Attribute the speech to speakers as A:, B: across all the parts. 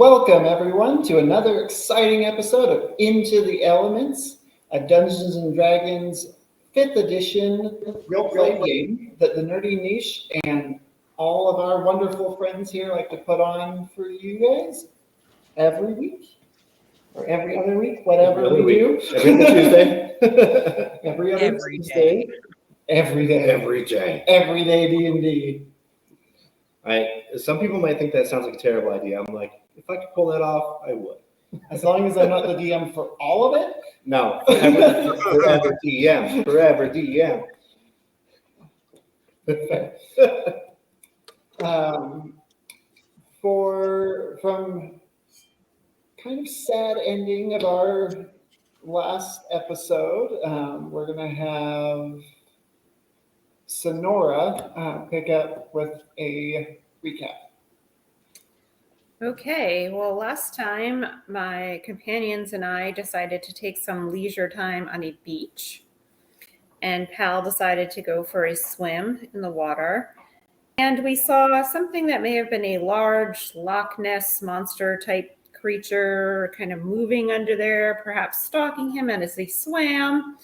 A: Welcome, everyone, to another exciting episode of Into the Elements, a Dungeons & Dragons 5th edition role-play game that the Nerdy Niche and all of our wonderful friends here like to put on for you guys every week, or every other week, whatever we do.
B: Every other Tuesday.
A: Every other Tuesday. Every day.
B: Every day.
A: Every day D&D.
B: Some people might think that sounds like a terrible idea. I'm like, if I could pull that off, I would.
A: As long as I'm not the DM for all of it?
B: No, forever DM. Forever DM.
A: From kind of sad ending of our last episode, we're going to have Sonora pick up with a recap.
C: Okay, well, last time my companions and I decided to take some leisure time on a beach, and Pal decided to go for a swim in the water. And we saw something that may have been a large Loch Ness monster type creature kind of moving under there, perhaps stalking him as he swam.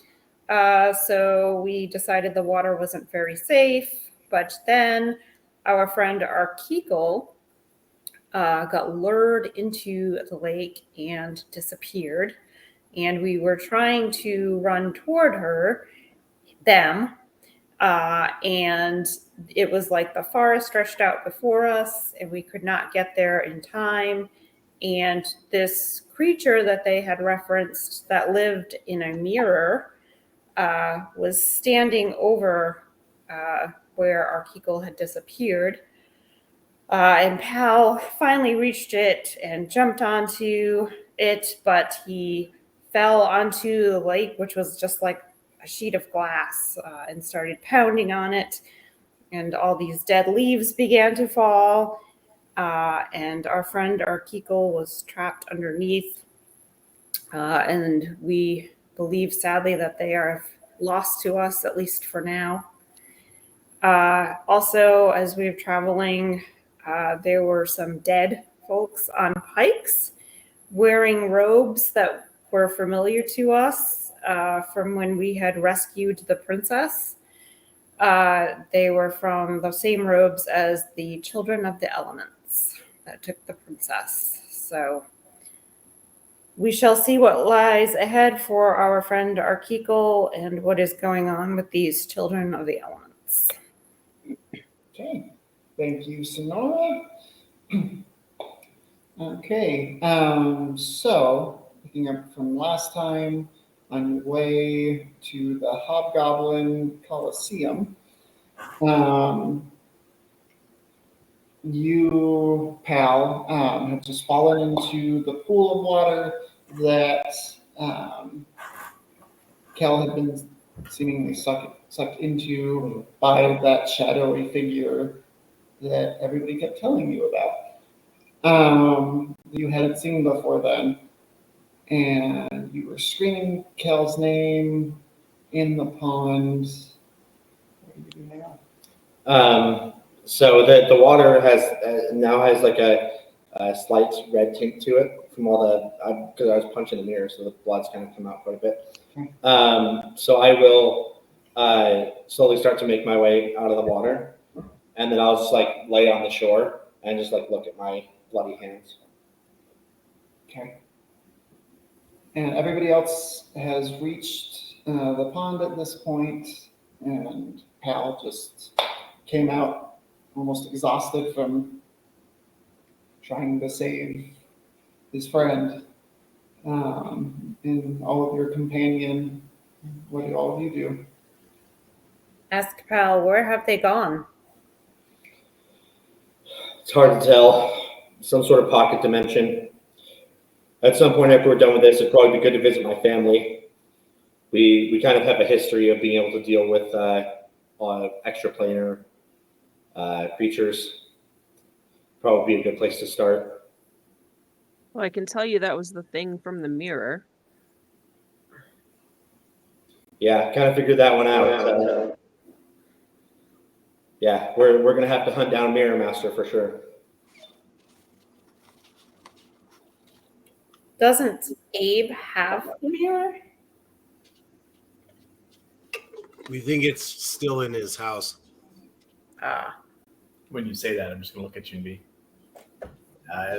C: So we decided the water wasn't very safe. But then our friend Arkikal got lured into the lake and disappeared. And we were trying to run toward them. And it was like the forest stretched out before us and we could not get there in time. And this creature that they had referenced that lived in a mirror was standing over where Arkikal had disappeared. And Pal finally reached it and jumped onto it, but he fell onto the lake, which was just like a sheet of glass, and started pounding on it. And all these dead leaves began to fall. And our friend Arkikal was trapped underneath. And we believe, sadly, that they are lost to us, at least for now. Also, as we were traveling, there were some dead folks on pikes wearing robes that were familiar to us from when we had rescued the princess. They were from the same robes as the children of the elements that took the princess. So we shall see what lies ahead for our friend Arkikal and what is going on with these children of the elements.
A: Okay. Thank you, Sonora. Okay, so picking up from last time, on your way to the Hobgoblin Coliseum, you, Pal, have just fallen into the pool of water that Kel had been seemingly sucked into by that shadowy figure that everybody kept telling you about. You hadn't seen before then. And you were screaming Kel's name in the pond. What are you doing now?
B: So the water now has like a slight red tint to it from all because I was punching the mirror, so the blood's kind of come out quite a bit. So I will slowly start to make my way out of the water. And then I'll just like lay on the shore and just like look at my bloody hands.
A: Okay. And everybody else has reached the pond at this point, and Pal just came out almost exhausted from trying to save his friend. And all of your companion, what did all of you do?
C: Ask Pal, where have they gone?
B: It's hard to tell. Some sort of pocket dimension. At some point after we're done with this, it'd probably be good to visit my family. We kind of have a history of being able to deal with extraplanar creatures. Probably be a good place to start.
D: Well, I can tell you that was the thing from the mirror.
B: Yeah, kind of figured that one out. Yeah, we're gonna have to hunt down Mirror Master for sure.
C: Doesn't Abe have the mirror?
E: We think it's still in his house.
F: When you say that, I'm just going to look at you and be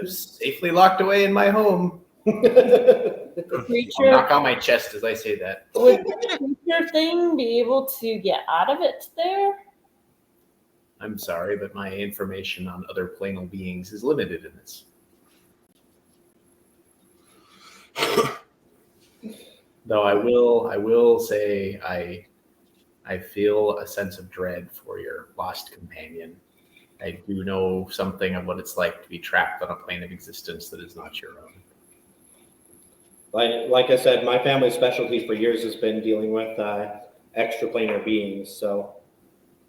F: safely locked away in my home. I'll
C: Creature,
F: knock on my chest as I say that.
C: would the creature thing be able to get out of it there?
F: I'm sorry, but my information on other planal beings is limited in this. Though I will say I feel a sense of dread for your lost companion. I do know something of what it's like to be trapped on a plane of existence that is not your own.
B: Like I said, my family's specialty for years has been dealing with extraplanar beings. So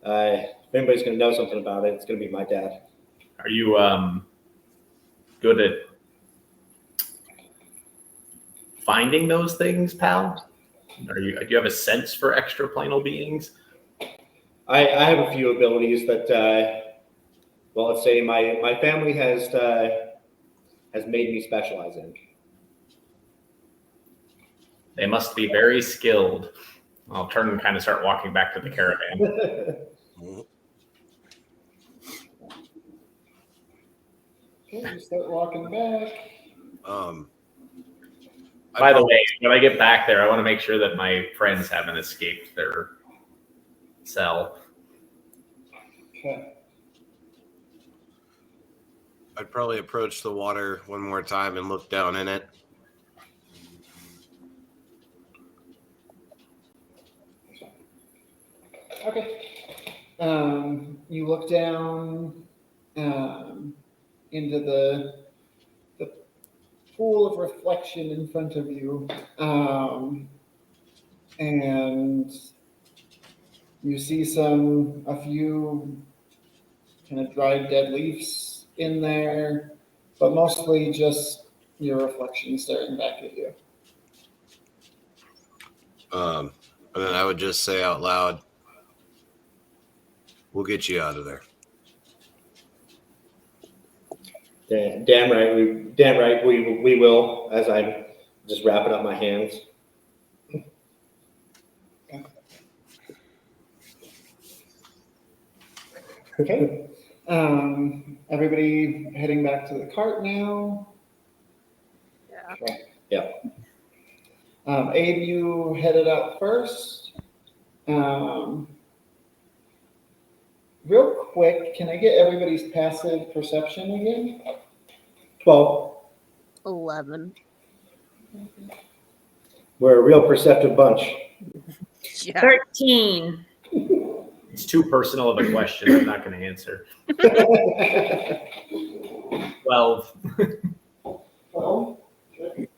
B: if anybody's going to know something about it, it's going to be my dad.
F: Are you good at finding those things, pal? Do you have a sense for extraplanal beings?
B: I have a few abilities that, well, let's say my family has made me specialize in.
F: They must be very skilled. I'll turn and kind of start walking back to the caravan.
A: Okay, you start walking back.
F: By the way, when I get back there, I want to make sure that my friends haven't escaped their cell.
A: Okay.
E: I'd probably approach the water one more time and look down in it.
A: Okay. You look down into the pool of reflection in front of you, and you see a few kind of dried dead leaves in there, but mostly just your reflection staring back at you.
E: And then I would just say out loud, "We'll get you out of there."
B: Damn right, we will. As I'm just wrapping up my hands.
A: Okay. Everybody heading back to the cart now.
D: Yeah.
A: Okay.
B: Yeah.
A: Abe, you headed out first. Real quick, can I get everybody's passive perception again?
B: 12.
D: 11.
B: We're a real perceptive bunch.
D: Yeah.
C: 13.
F: It's too personal of a question. I'm not going to answer. 12.
A: Well, okay.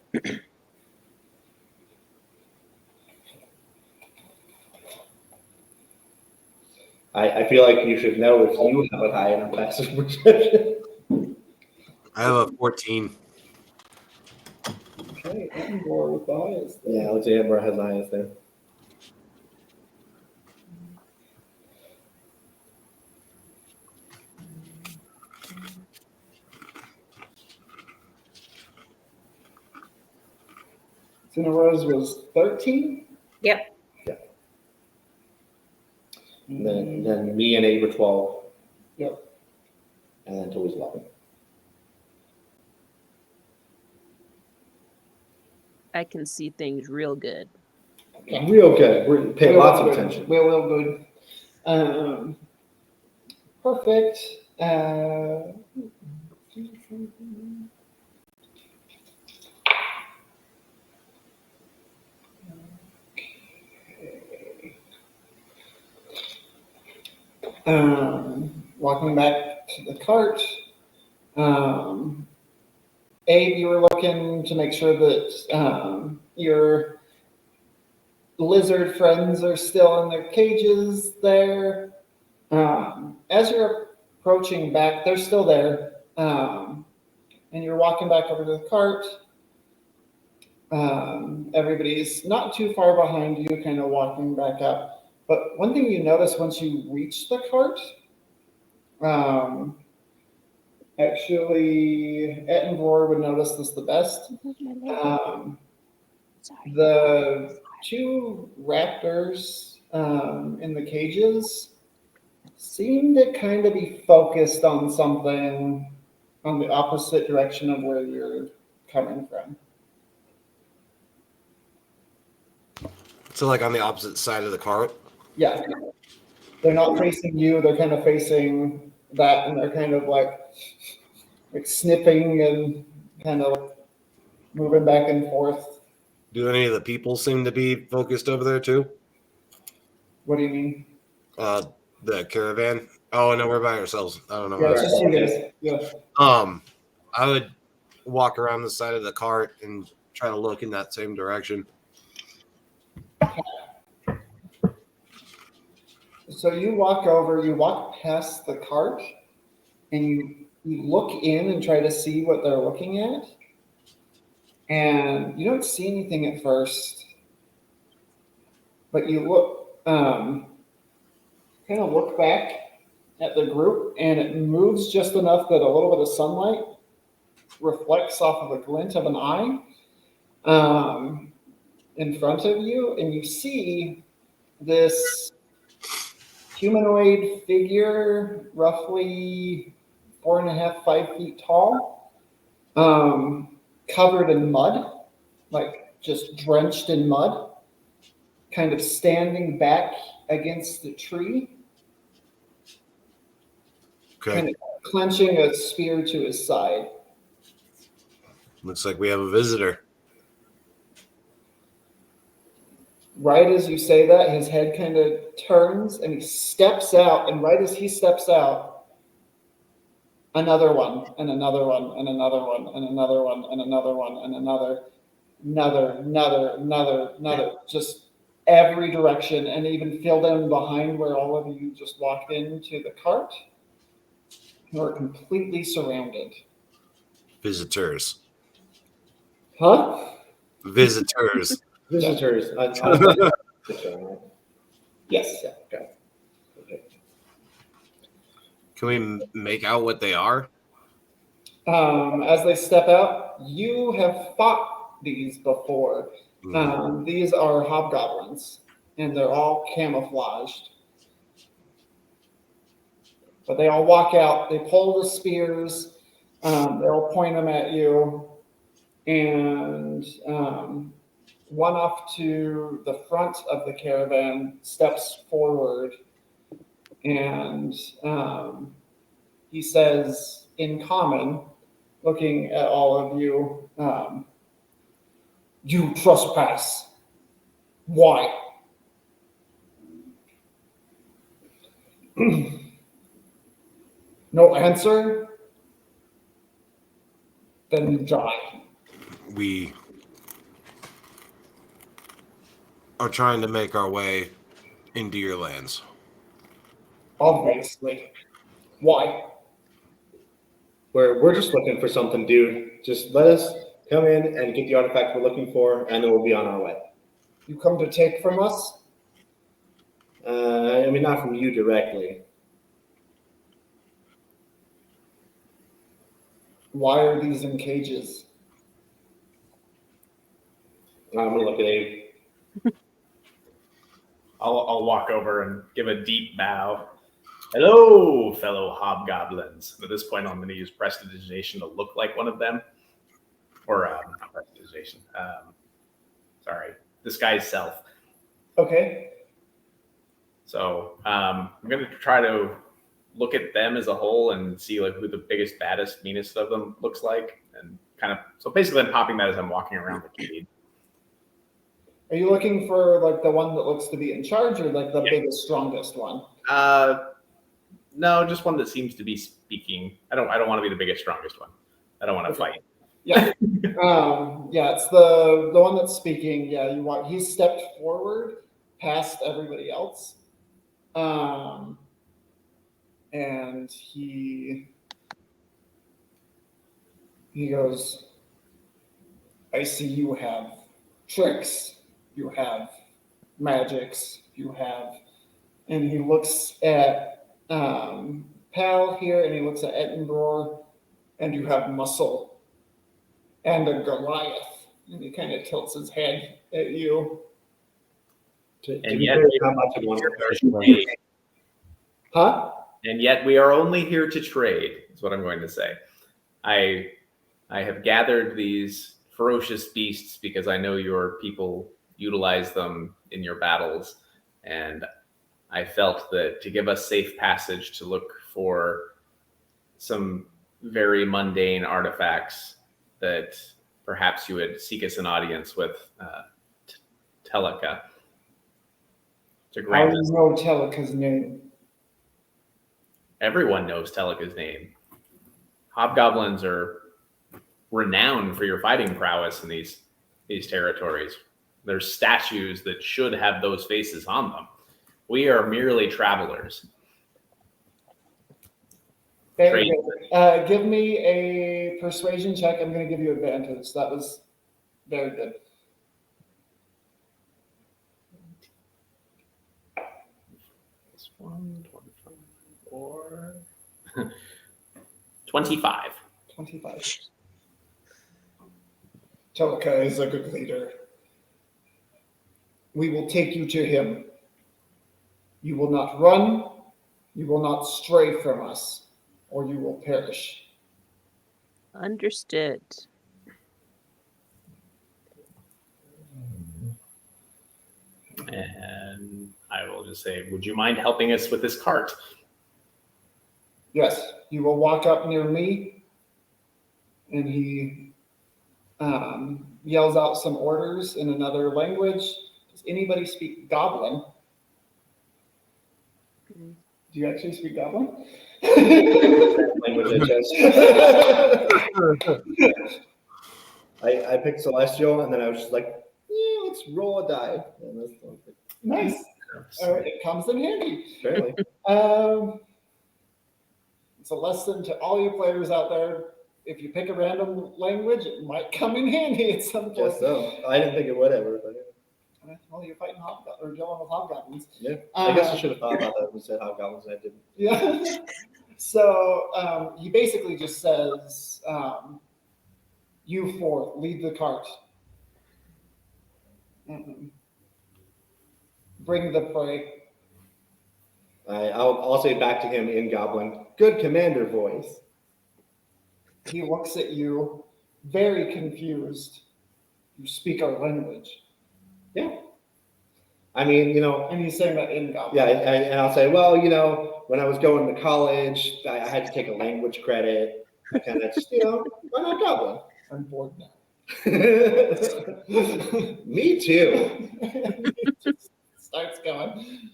B: I feel like you should know if you have a high enough passive perception.
E: I have a 14.
A: Okay, Amber with the highest.
B: Yeah, let's see. Amber has the highest there.
A: Cinero's was 13.
C: Yep.
B: And then me and Abe were 12.
A: Yep.
B: And then Toolie's 11.
D: I can see things real good.
A: Okay.
B: Real good. We're paying lots of attention.
A: Well, good. Perfect. Walking back to the cart. Abe, you were looking to make sure that your lizard friends are still in their cages there. As you're approaching back, they're still there. And you're walking back over to the cart. Everybody's not too far behind you, kind of walking back up. But one thing you notice once you reach the cart, Actually, Ettenborough would notice this the best. The two raptors in the cages seem to kind of be focused on something on the opposite direction of where you're coming from.
E: So like on the opposite side of the cart.
A: Yeah. They're not facing you, they're kind of facing that, and they're kind of like sniffing and kind of moving back and forth.
E: Do any of the people seem to be focused over there too?
A: What do you mean?
E: The caravan. Oh no, we're by ourselves. I don't know.
A: Yeah, it's just you guys. Yeah.
E: I would walk around the side of the cart and try to look in that same direction.
A: So you walk past the cart, and you look in and try to see what they're looking at, and you don't see anything at first, but you look, kind of look back at the group, and it moves just enough that a little bit of sunlight reflects off of a glint of an eye in front of you, and you see this humanoid figure, roughly 4.5, 5 feet tall, covered in mud, like just drenched in mud, kind of standing back against the tree,
E: Okay.
A: kind of clenching a spear to his side.
E: Looks like we have a visitor.
A: Right as you say that, his head kind of turns and he steps out. And right as he steps out, another one, and another one, and another one, and another one, and another one, and another, just every direction, and even filled in behind where all of you just walked into the cart. You are completely surrounded.
E: Visitors.
A: Huh?
E: Visitors.
B: Visitors.
A: Yes.
B: Yeah, okay.
E: Can we make out what they are?
A: As they step out, you have fought these before. These are hobgoblins, and they're all camouflaged. But they all walk out, they pull the spears, they'll point them at you, and one off to the front of the caravan steps forward, and he says in common, looking at all of you, you trespass. Why? No answer? Then you die.
E: We are trying to make our way into your lands.
A: Obviously. Why?
B: We're just looking for something, dude. Just let us come in and get the artifact we're looking for, and then we'll be on our way.
A: You come to take from us?
B: I mean, not from you directly.
A: Why are these in cages?
B: I'm gonna look at Abe.
F: I'll walk over and give a deep bow. Hello, fellow hobgoblins. At this point, I'm going to use prestidigitation to look like one of them. Or prestidigitation. Sorry, disguise self.
A: Okay.
F: So I'm going to try to look at them as a whole and see like who the biggest, baddest, meanest of them looks like, and kind of. So basically, I'm popping that as I'm walking around the cave.
A: Are you looking for like the one that looks to be in charge, or like the biggest, strongest one?
F: No, just one that seems to be speaking. I don't want to be the biggest, strongest one. I don't want to fight.
A: Yeah. Yeah, it's the one that's speaking. Yeah, you want. He stepped forward past everybody else, and he goes, "I see you have tricks. You have magics. You have," and he looks at Pal here, and he looks at Ettenborough, and you have muscle and a Goliath. And he kind of tilts his head at you.
B: To
F: And
B: be
F: yet
B: fair,
F: we
B: not much of one
F: are
B: comparison.
F: trade.
A: Huh?
F: And yet we are only here to trade, is what I'm going to say. I have gathered these ferocious beasts because I know your people utilize them in your battles, and I felt that to give us safe passage to look for some very mundane artifacts, that perhaps you would seek us an audience with Teleka to
A: How
F: grant
A: do
F: us.
A: you know Teleka's name?
F: Everyone knows Teleka's name. Hobgoblins are renowned for your fighting prowess in these territories. There's statues that should have those faces on them. We are merely travelers.
A: Very
F: Trade.
A: good. Give me a persuasion check. I'm going to give you advantage. That was very good.
F: This one, 24. 25.
A: 25. Teleka is a good leader. We will take you to him. You will not run. You will not stray from us, or you will perish.
D: Understood.
F: And I will just say, would you mind helping us with this cart?
A: Yes, you will walk up near me, and he yells out some orders in another language. Does anybody speak Goblin? Do you actually speak Goblin?
B: Language I chose. I picked Celestial, and then I was just like, yeah, let's roll a die. And that's the one thing.
A: Nice. It comes in handy.
B: Apparently.
A: It's a lesson to all you players out there. If you pick a random language, it might come in handy at some point.
B: Guess so. I didn't think it would ever, but yeah.
A: Well, you're fighting or dealing with hobgoblins.
B: Yeah. I guess I should have thought about that when we said Hobgoblins, and I didn't.
A: Yeah. So he basically just says, you four, lead the cart. Bring the prey.
B: I'll say back to him in Goblin, good commander voice.
A: He looks at you, very confused. You speak our language.
B: Yeah. I mean,
A: And he's saying that in Goblin.
B: yeah, and I'll say, well, when I was going to college, I had to take a language credit. I kind of just, why not Goblin?
A: I'm bored now.
B: Me too.
A: Starts going.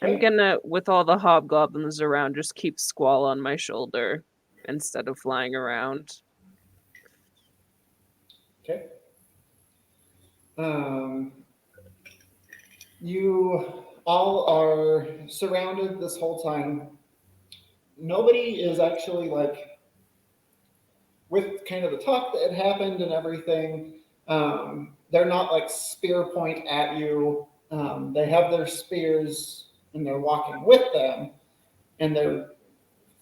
D: I'm gonna, with all the hobgoblins around, just keep Squall on my shoulder instead of flying around.
A: Okay. You all are surrounded this whole time. Nobody is actually with kind of the talk that had happened and everything. They're not spear point at you. They have their spears and they're walking with them, and they're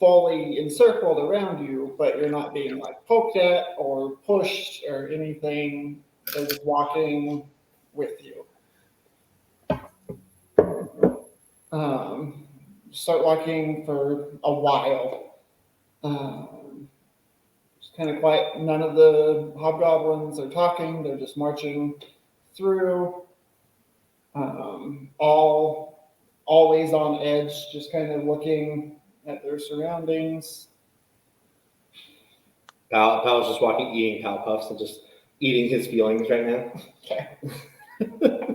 A: fully encircled around you, but you're not being poked at or pushed or anything. They're just walking with you. Start walking for a while. It's kind of quiet. None of the hobgoblins are talking. They're just marching through. Always on edge, just kind of looking at their surroundings.
B: Pal's just walking, eating Pal Puffs and just eating his feelings right now.
A: Okay.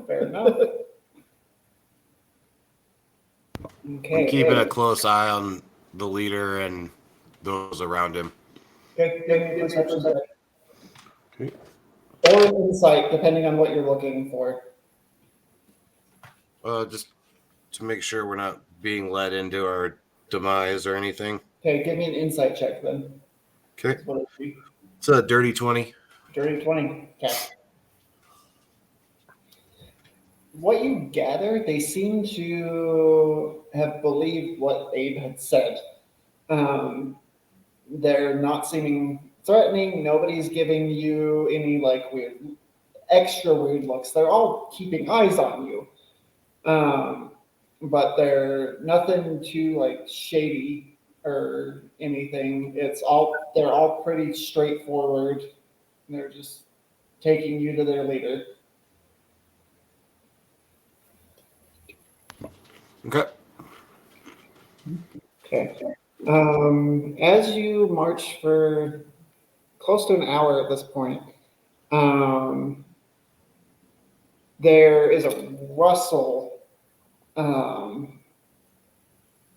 A: Fair enough. Okay.
E: I'm keeping a close eye on the leader and those around him.
A: Okay, give me a perception check.
E: Okay.
A: Or an insight, depending on what you're looking for.
E: Just to make sure we're not being led into our demise or anything.
A: Okay, give me an insight check then.
E: Okay.
A: That's what it'd be.
E: It's a dirty 20.
A: Dirty 20. Okay. What you gather, they seem to have believed what Abe had said. They're not seeming threatening. Nobody's giving you any like extra weird looks. They're all keeping eyes on you. But they're nothing too like shady or anything. They're all pretty straightforward. They're just taking you to their leader.
E: Okay.
A: Okay. As you march for close to an hour at this point, there is a rustle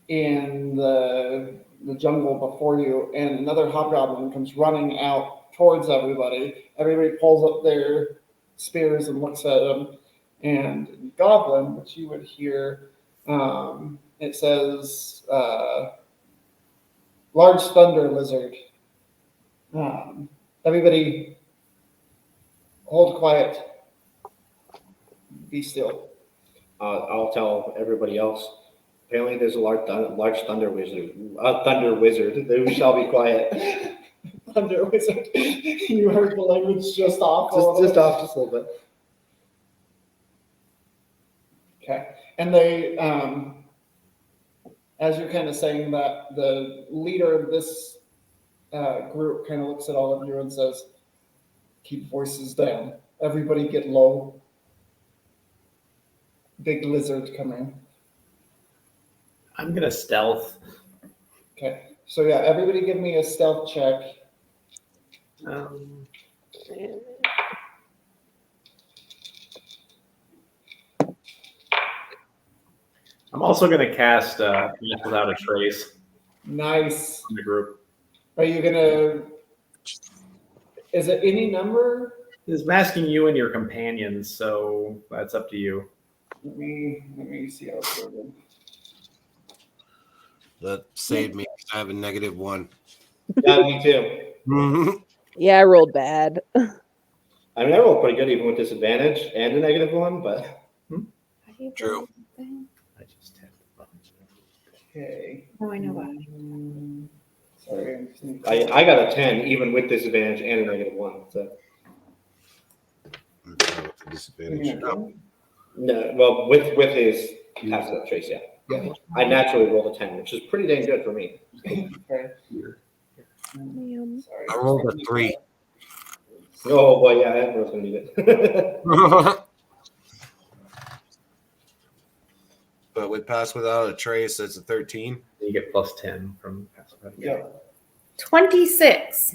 A: in the jungle before you, and another hobgoblin comes running out towards everybody. Everybody pulls up their spears and looks at them. And goblin, which you would hear, it says, large thunder lizard. Everybody hold quiet. Be still.
B: I'll tell everybody else. Apparently, there's a large thunder wizard. A thunder wizard. Who shall be quiet.
A: Thunder wizard. You heard the language just off.
B: Just off just a little bit.
A: Okay. And they, as you're kind of saying that, the leader of this group kind of looks at all of you and says, "Keep voices down. Everybody get low. Big lizard coming."
F: I'm gonna stealth.
A: Okay. So yeah, everybody give me a stealth check.
F: I'm also gonna cast Without a Trace
A: Nice.
F: in the group.
A: Are you gonna? Is it any number?
F: It's masking you and your companions, so that's up to you.
A: Let me see how it's worded.
E: That saved me. I have a -1.
B: Yeah, me too.
D: Yeah, I rolled bad.
B: I mean, I rolled pretty good even with disadvantage and a -1, but
E: True.
F: I just had
A: Okay.
C: Oh, I know why.
A: Sorry.
B: I got a 10 even with disadvantage and a -1. So
E: Disadvantage. Oh,
B: no, well, with his passive trace, yeah.
A: Yeah.
B: I naturally rolled a 10, which is pretty dang good for me.
A: Okay.
F: here.
A: Sorry.
E: I rolled a 3.
B: Oh boy, yeah, everyone's gonna need it.
E: But with pass without a trace, it's a 13.
F: You get +10 from passive.
A: Yeah.
C: 26.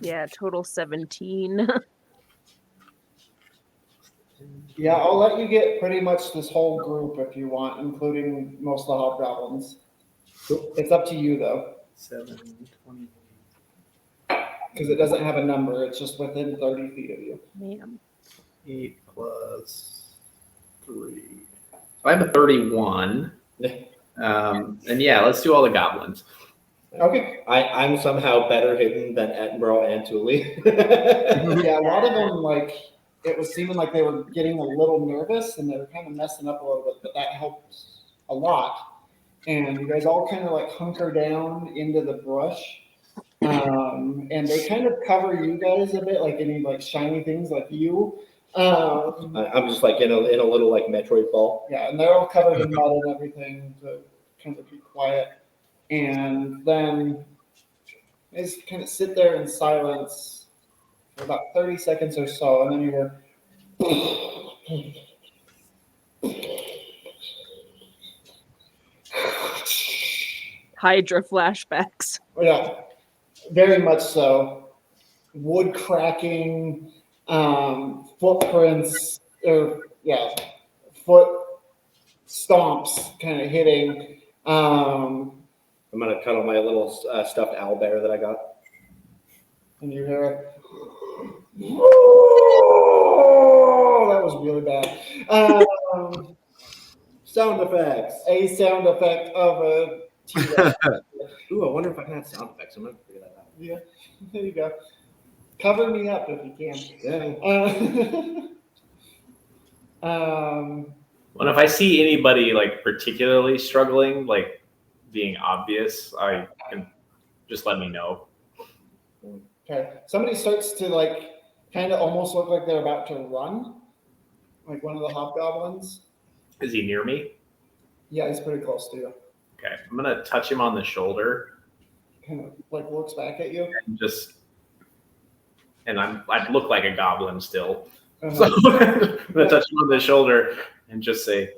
D: Yeah, total 17.
A: Yeah, I'll let you get pretty much this whole group if you want, including most of the hobgoblins. It's up to you though,
F: 7, 20.
A: because it doesn't have a number. It's just within 30 feet of you.
D: Man.
F: 8 plus 3. So I have a 31. And yeah, let's do all the goblins.
A: Okay.
B: I'm somehow better hidden than Edinburgh and Toolie.
A: Yeah, a lot of them, like, it was seeming like they were getting a little nervous and they were kind of messing up a little bit, but that helped a lot. And you guys all kind of like hunker down into the brush. And they kind of cover you guys a bit, like any like shiny things like you.
B: I'm just like in a little like Metroid ball.
A: Yeah, and they're all covered in mud and everything to kind of be quiet. And then they just kind of sit there in silence for about 30 seconds or so, and then you hear
D: Hydra flashbacks.
A: yeah, very much so. Wood cracking, footprints, or yeah, foot stomps kind of hitting.
B: I'm gonna cuddle my little stuffed owl bear that I got.
A: And you hear, oh, that was really bad.
B: Sound effects.
A: A sound effect of a T-Rex.
B: Ooh, I wonder if I can have sound effects. I'm gonna figure that out.
A: Yeah, there you go. Cover me up if you can.
B: Yeah.
F: Well, if I see anybody like particularly struggling, like being obvious, I can just let me know.
A: Okay. Somebody starts to like kind of almost look like they're about to run, like one of the hobgoblins.
F: Is he near me?
A: Yeah, he's pretty close to you.
F: Okay, I'm gonna touch him on the shoulder
A: Kind of like looks back at you.
F: and I look like a goblin still.
A: Uh-huh.
F: So I'm gonna touch him on the shoulder and just say,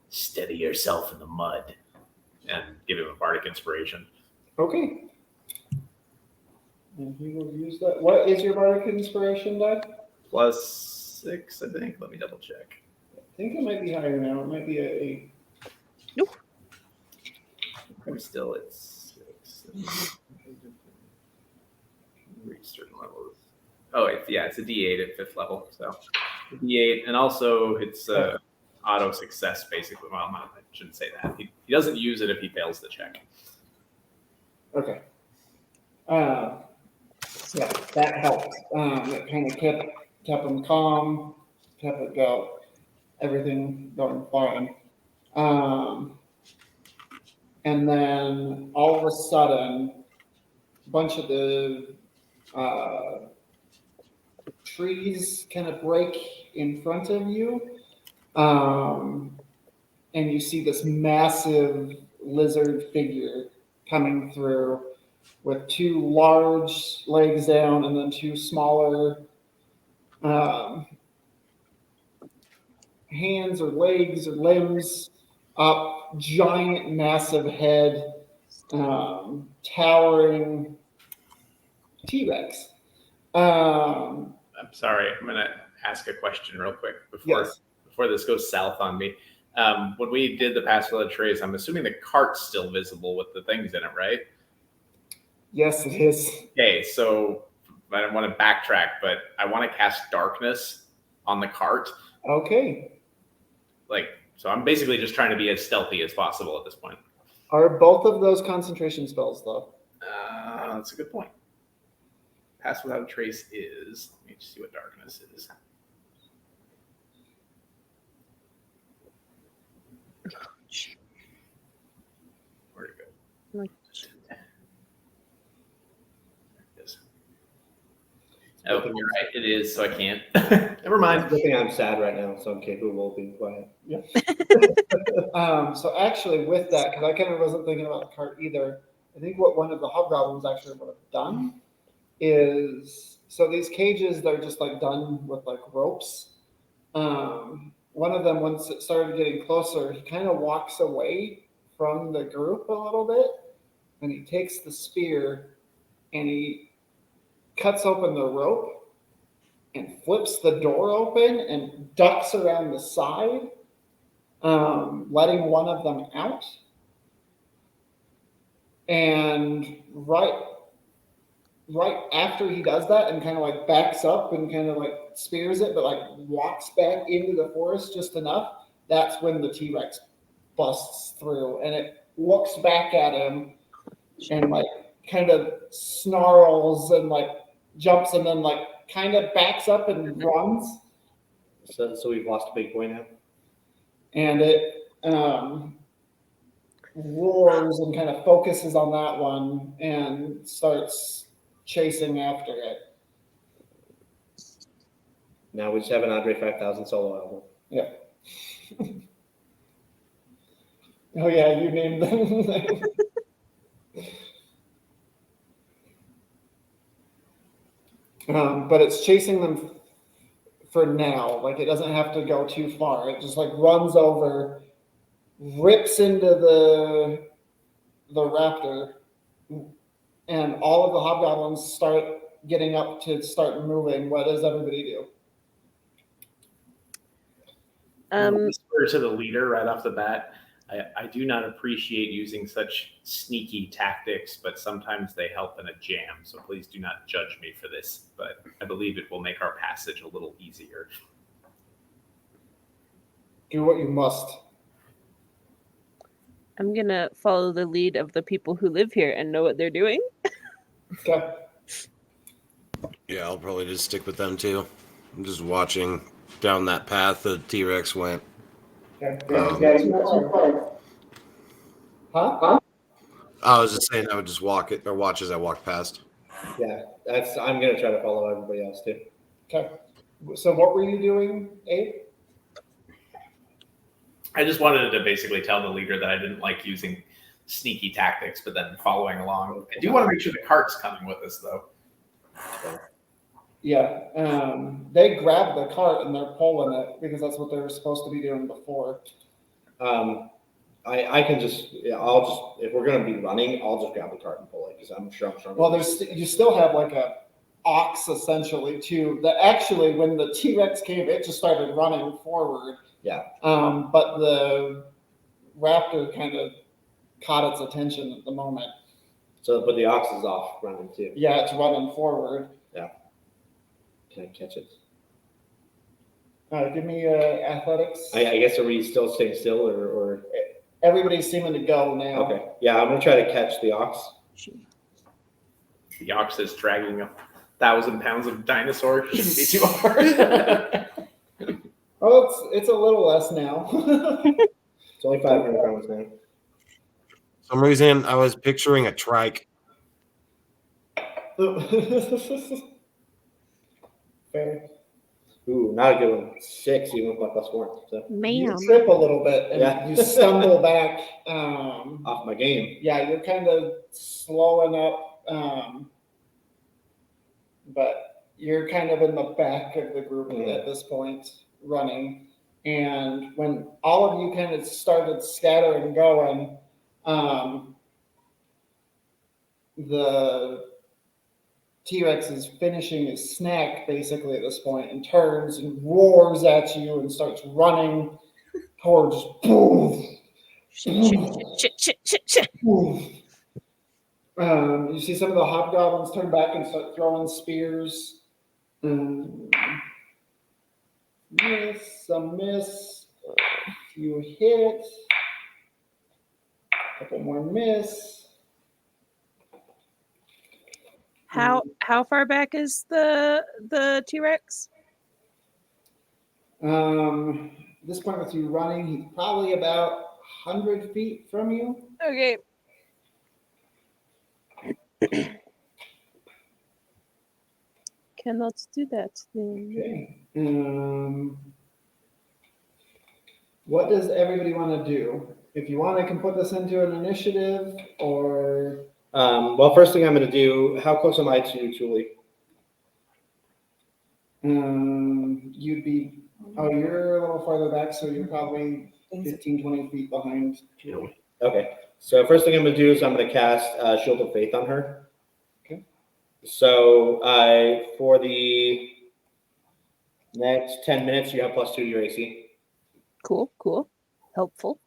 F: "Steady yourself in the mud," and give him a bardic inspiration.
A: Okay. And he will use that. What is your bardic inspiration die?
F: +6, I think. Let me double check.
A: I think it might be higher now. It might be a
F: I'm still at 6. Reach certain levels. Oh, it's a D8 at 5th level. So a D8, and also it's auto success basically. Well, no, I shouldn't say that. He doesn't use it if he fails the check.
A: Okay. Yeah, that helped. It kind of kept him calm, kept it go, everything going fine. And then all of a sudden, a bunch of the trees kind of break in front of you. And you see this massive lizard figure coming through with 2 large legs down and then 2 smaller hands or legs or limbs up, giant, massive head, towering T-Rex.
F: I'm sorry. I'm going to ask a question real quick before this goes south on me. When we did the Pass Without a Trace, I'm assuming the cart's still visible with the things in it, right?
A: Yes, it is.
F: Okay, so I don't want to backtrack, but I want to cast darkness on the cart.
A: Okay.
F: So I'm basically just trying to be as stealthy as possible at this point.
A: Are both of those concentration spells, though?
F: That's a good point. Pass Without a Trace is. Let me just see what darkness is. Where'd it go?
D: Like-
F: Oh, you're right. It is, so I can't. Never mind.
B: Good thing I'm sad right now, so I'm capable of being quiet.
A: So actually, with that, because I kind of wasn't thinking about the cart either, I think what one of the hobgoblins actually would have done is, so these cages, they're just like done with like ropes. One of them, once it started getting closer, he kind of walks away from the group a little bit, and he takes the spear and he cuts open the rope and flips the door open and ducks around the side, letting one of them out. And right after he does that and kind of like backs up and kind of like spears it, but like walks back into the forest just enough, that's when the T-Rex busts through and it looks back at him and like kind of snarls and like jumps and then like kind of backs up and runs.
B: So we've lost a big boy now.
A: And it roars and kind of focuses on that one and starts chasing after it.
B: Now we just have an Andre 5000 solo album.
A: Yeah. Oh yeah, you named them. But it's chasing them for now. Like it doesn't have to go too far. It just like runs over, rips into the raptor, and all of the hobgoblins start getting up to start moving. What does everybody do?
F: Whisper to the leader right off the bat. I do not appreciate using such sneaky tactics, but sometimes they help in a jam. So please do not judge me for this. But I believe it will make our passage a little easier.
A: Do what you must.
D: I'm gonna follow the lead of the people who live here and know what they're doing.
A: Okay.
E: Yeah, I'll probably just stick with them too. I'm just watching down that path the T-Rex went.
A: Okay. Huh?
E: I was just saying I would just walk it or watch as I walk past.
B: Yeah, I'm gonna try to follow everybody else too.
A: Okay. So what were you doing, Abe?
F: I just wanted to basically tell the leader that I didn't like using sneaky tactics, but then following along. I do want to make sure the cart's coming with us, though.
A: Yeah. They grabbed the cart and they're pulling it because that's what they were supposed to be doing before.
B: I can just, I'll just, if we're gonna be running, I'll just grab the cart and pull it because I'm sure.
A: Well, you still have like a ox essentially too. That actually, when the T-Rex came, it just started running forward.
B: Yeah.
A: But the raptor kind of caught its attention at the moment.
B: So, but the ox is off running too.
A: Yeah, it's running forward.
B: Yeah. Can I catch it?
A: Give me athletics.
B: I guess are we still staying still or?
A: Everybody's seeming to go now.
B: Okay. Yeah, I'm gonna try to catch the ox.
F: The ox is dragging 1,000 pounds of dinosaur. Shouldn't be too hard.
A: Oh, it's a little less now.
B: It's only 500 pounds now.
E: For some reason, I was picturing a trike.
A: Fair.
B: Ooh, not a good one. 6, even with my +4. So
A: You trip a little bit and you stumble back.
B: off my game.
A: Yeah, you're kind of slowing up, but you're kind of in the back of the group at this point, running. And when all of you kind of started scattering going, the T-Rex is finishing his snack basically at this point and turns and roars at you and starts running towards boom. You see some of the hobgoblins turn back and start throwing spears. Miss. You hit. A couple more miss.
D: How far back is the T-Rex?
A: This point with you running, he's probably about 100 feet from you.
D: Okay. Cannot do that then.
A: Okay. What does everybody want to do? If you want, I can put this into an initiative or.
B: Well, first thing I'm going to do, how close am I to Toolie?
A: You'd be, you're a little farther back, so you're probably 15, 20 feet behind Toolie.
B: Okay. So first thing I'm going to do is I'm going to cast Shield of Faith on her.
A: Okay.
B: So for the next 10 minutes, you have +2 to your AC.
D: Cool. Helpful.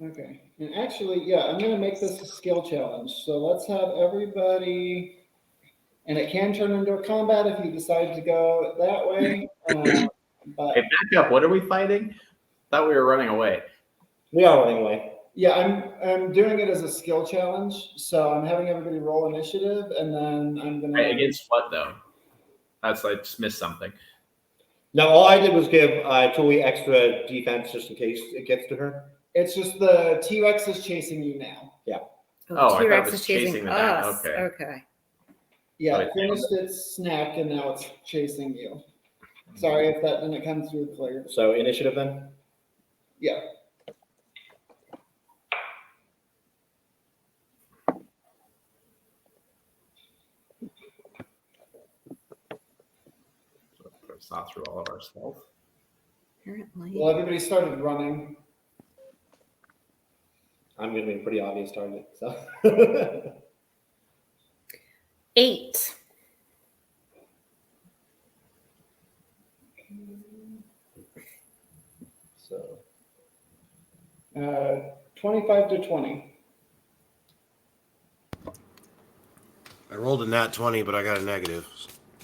A: Okay. And actually, I'm going to make this a skill challenge. So let's have everybody, and it can turn into a combat if you decide to go that way. But
F: Hey, back up. What are we fighting? Thought we were running away.
B: We are running away.
A: yeah, I'm doing it as a skill challenge. So I'm having everybody roll initiative, and then I'm going to.
F: Against what, though? I just missed something.
B: No, all I did was give Toolie extra defense just in case it gets to her.
A: It's just the T-Rex is chasing you now.
F: Oh, I thought it
C: T-Rex
F: was
C: is chasing
F: chasing the
C: us.
F: dino.
C: Okay.
A: Yeah,
F: Oh,
A: it finished its snack, and now it's chasing you. Sorry if that didn't come through clear.
B: So initiative then?
A: Yeah.
F: Saw through all of our stealth.
C: Apparently.
A: Well, everybody started running.
B: I'm going to be a pretty obvious target. So
C: 8.
B: So
A: 25 to 20.
E: I rolled a nat 20, but I got a negative.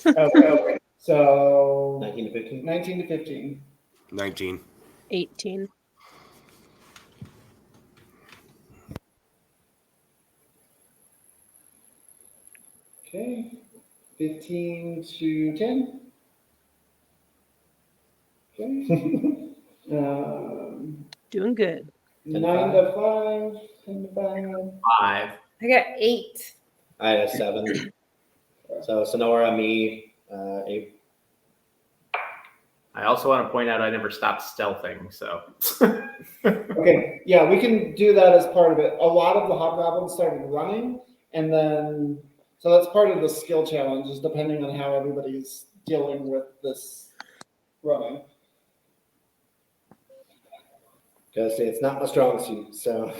A: Okay. So
B: 19 to 15.
A: 19 to 15.
E: 19.
D: 18.
A: Okay. 15 to 10. Okay.
D: Doing good.
A: 9 to 5. 10 to 5.
F: 5.
C: I got 8.
B: I had a 7. So Sonora, me, Abe.
F: I also want to point out I never stopped stealthing, so.
A: Okay, yeah, we can do that as part of it. A lot of the hobgoblins started running, and then so that's part of the skill challenge, is depending on how everybody's dealing with this running.
B: Gotta say, it's not my strong suit, so.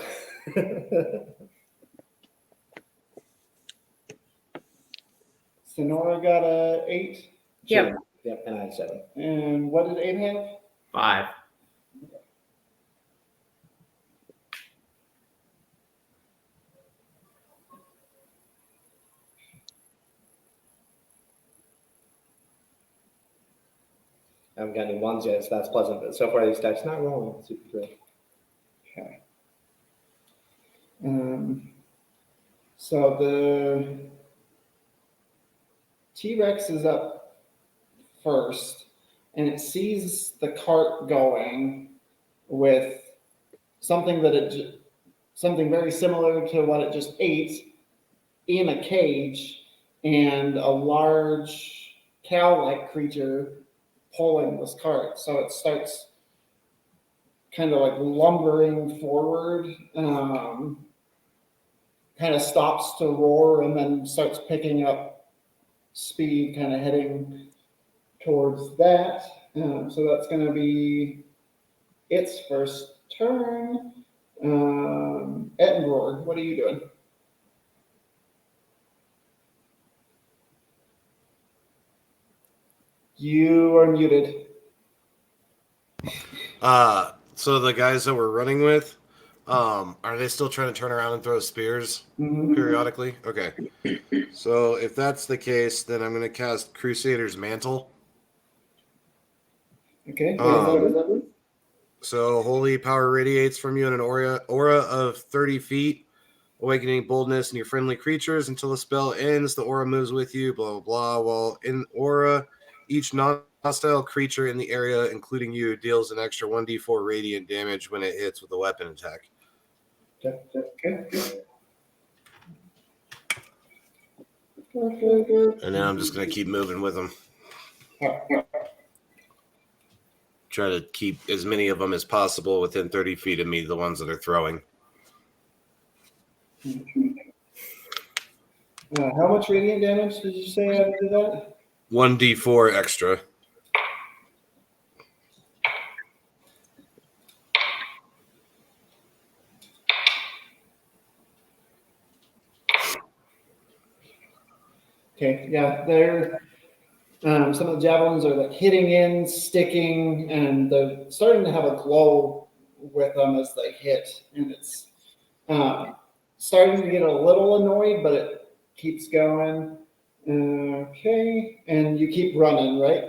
A: Sonora got a 8,
C: Yep.
B: Yep, and I had 7.
A: and what did Abe have?
F: 5.
B: I haven't got any 1s yet, so that's pleasant. But so far, these dice not rolling super great.
A: Okay. So the T-Rex is up first, and it sees the cart going with something something very similar to what it just ate in a cage, and a large cow-like creature pulling this cart. So it starts kind of like lumbering forward, kind of stops to roar, and then starts picking up speed, kind of heading towards that. So that's going to be its first turn. Ettenroar, what are you doing? You are muted.
E: So the guys that we're running with, are they still trying to turn around and throw spears periodically? Okay. So if that's the case, then I'm going to cast Crusaders Mantle.
A: Okay. What does that do?
E: So holy power radiates from you in an aura of 30 feet, awakening boldness in your friendly creatures until the spell ends. The aura moves with you, blah, blah, blah. While in aura, each non-hostile creature in the area, including you, deals an extra 1d4 radiant damage when it hits with a weapon attack.
A: Okay.
E: And now I'm just going to keep moving with them. Try to keep as many of them as possible within 30 feet of me, the ones that are throwing.
A: How much radiant damage did you say after that?
E: 1d4 extra.
A: Okay, yeah, they're some of the javelins are like hitting in, sticking, and they're starting to have a glow with them as they hit, and it's starting to get a little annoyed, but it keeps going. Okay, and you keep running, right?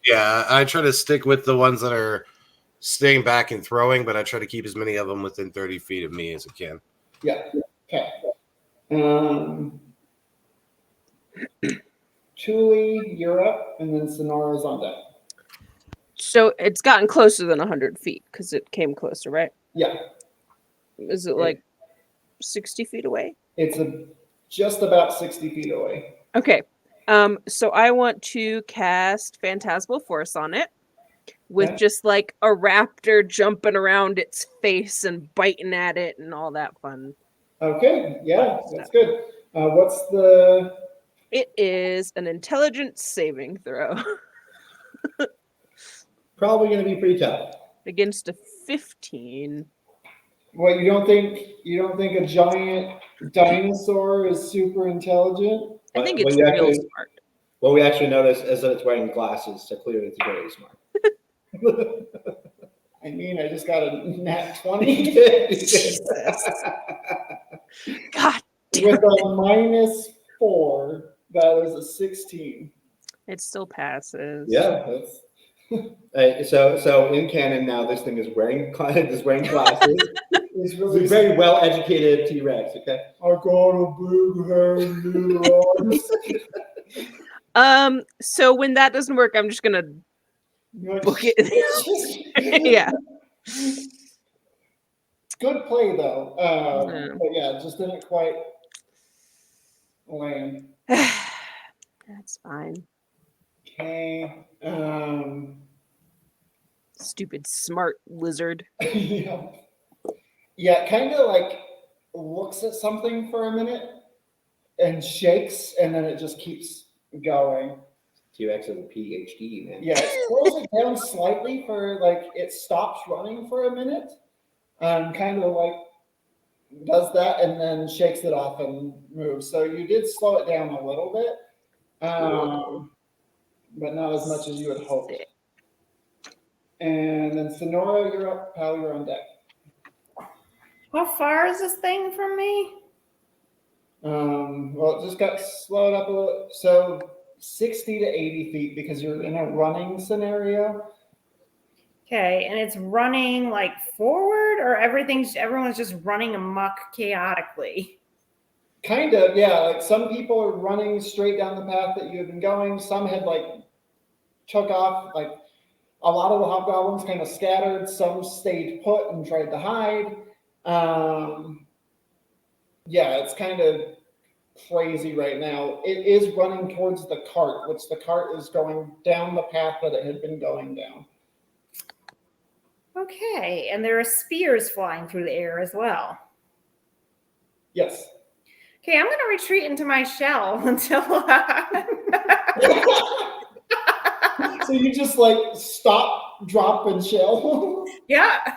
E: Yeah, I try to stick with the ones that are staying back and throwing, but I try to keep as many of them within 30 feet of me as I can.
A: Yeah. Okay. Toolie, you're up, and then Sonora's on deck.
D: So it's gotten closer than 100 feet because it came closer, right?
A: Yeah,
D: Is it like 60 feet away?
A: it's just about 60 feet away.
D: Okay. So I want to cast Phantasmal Force on it with
A: Okay.
D: just like a raptor jumping around its face and biting at it and all that fun.
A: Okay, yeah, that's good. What's the...
D: It is an intelligence saving throw
B: Probably going to be pretty tough.
D: against a 15.
A: What, you don't think a giant dinosaur is super intelligent?
D: I think
B: What
D: it's
B: you
D: real
B: actually-
D: smart.
B: What we actually notice is that it's wearing glasses, so clearly it's very smart.
A: I mean, I just got a nat 20
D: God damn
A: with
D: it.
A: a -4. That is a 16.
D: It still passes.
B: Yeah, that's so in canon now. This thing is wearing glasses.
A: It's
B: It's
A: really
B: a very well educated T-Rex. Okay.
A: I got a big hairy neurons.
D: So when that doesn't work, I'm just gonna book it. Yeah.
A: Good play though.
D: Yeah.
A: But yeah, just didn't quite land.
D: That's fine.
A: Okay.
D: Stupid smart lizard.
A: Yeah. Yeah, kind of like looks at something for a minute and shakes, and then it just keeps going.
B: T-Rex is a PhD, man.
A: Yeah, it slows it down slightly for like it stops running for a minute, kind of like does that and then shakes it off and moves. So you did slow it down a little bit, but not as much as you had hoped.
D: Sick.
A: And then Sonora, you're up. Pal, you're on deck.
C: How far is this thing from me?
A: Well, it just got slowed up a little. So 60 to 80 feet because you're in a running scenario.
C: Okay, and it's running like forward, or everyone's just running amok chaotically.
A: Kind of, yeah. Like some people are running straight down the path that you had been going. Some had like took off. Like a lot of the hobgoblins kind of scattered. Some stayed put and tried to hide. Yeah, it's kind of crazy right now. It is running towards the cart, which the cart is going down the path that it had been going down.
C: Okay, and there are spears flying through the air as well.
A: Yes.
C: Okay, I'm going to retreat into my shell until.
A: So you just like stop, drop, and chill.
C: Yeah.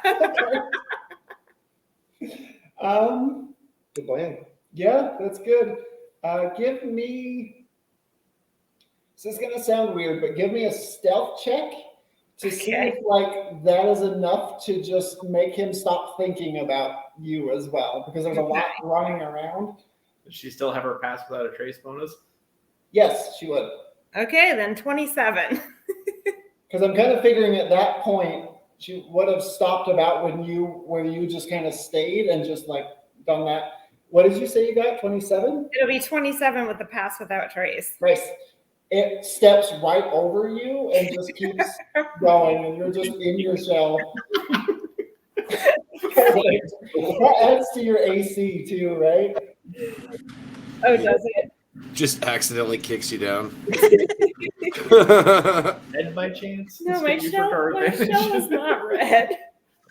B: Good plan.
A: Yeah, that's good. Give me. This is gonna sound weird, but give me a stealth check to see
C: Okay.
A: if like that is enough to just make him stop thinking about you as well, because there's a lot running around.
F: Does she still have her pass without a trace bonus?
A: Yes, she would.
C: Okay, then 27.
A: Because I'm kind of figuring at that point she would have stopped about where you just kind of stayed and just like done that. What did you say you got? 27?
C: It'll be 27 with the pass without trace.
A: Nice. It steps right over you and just keeps going, and you're just in your shell. That adds to your AC too, right?
C: Oh, does it?
E: Just accidentally kicks you down.
F: Red by chance?
C: No,
F: Let's
C: my
F: get you for
C: shell,
F: card
C: my
F: advantage.
C: shell is not red.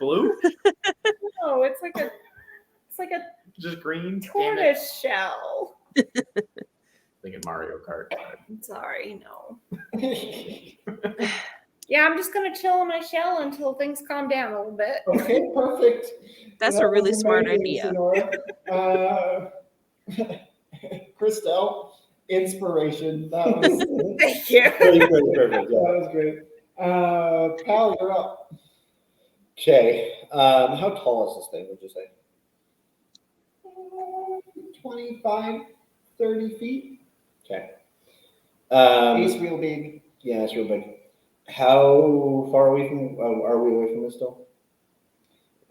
F: Blue?
C: No, it's like a
F: Just green? Damn it.
C: tortoise shell.
F: Thinking Mario Kart.
C: I'm sorry, no. Yeah, I'm just gonna chill in my shell until things calm down a little bit.
A: Okay, perfect.
D: That's
A: That
D: a really
A: was
D: smart
A: amazing,
D: idea.
A: Sonora. Christelle, inspiration. That was
C: Thank you.
B: Pretty perfect.
A: that
B: Yeah.
A: was great. Pal, you're up.
B: Okay. How tall is this thing? Would you say?
A: 25, 30 feet.
B: Okay.
A: Ace real big.
B: Yeah, it's real big. How far away from? Are we away from this still?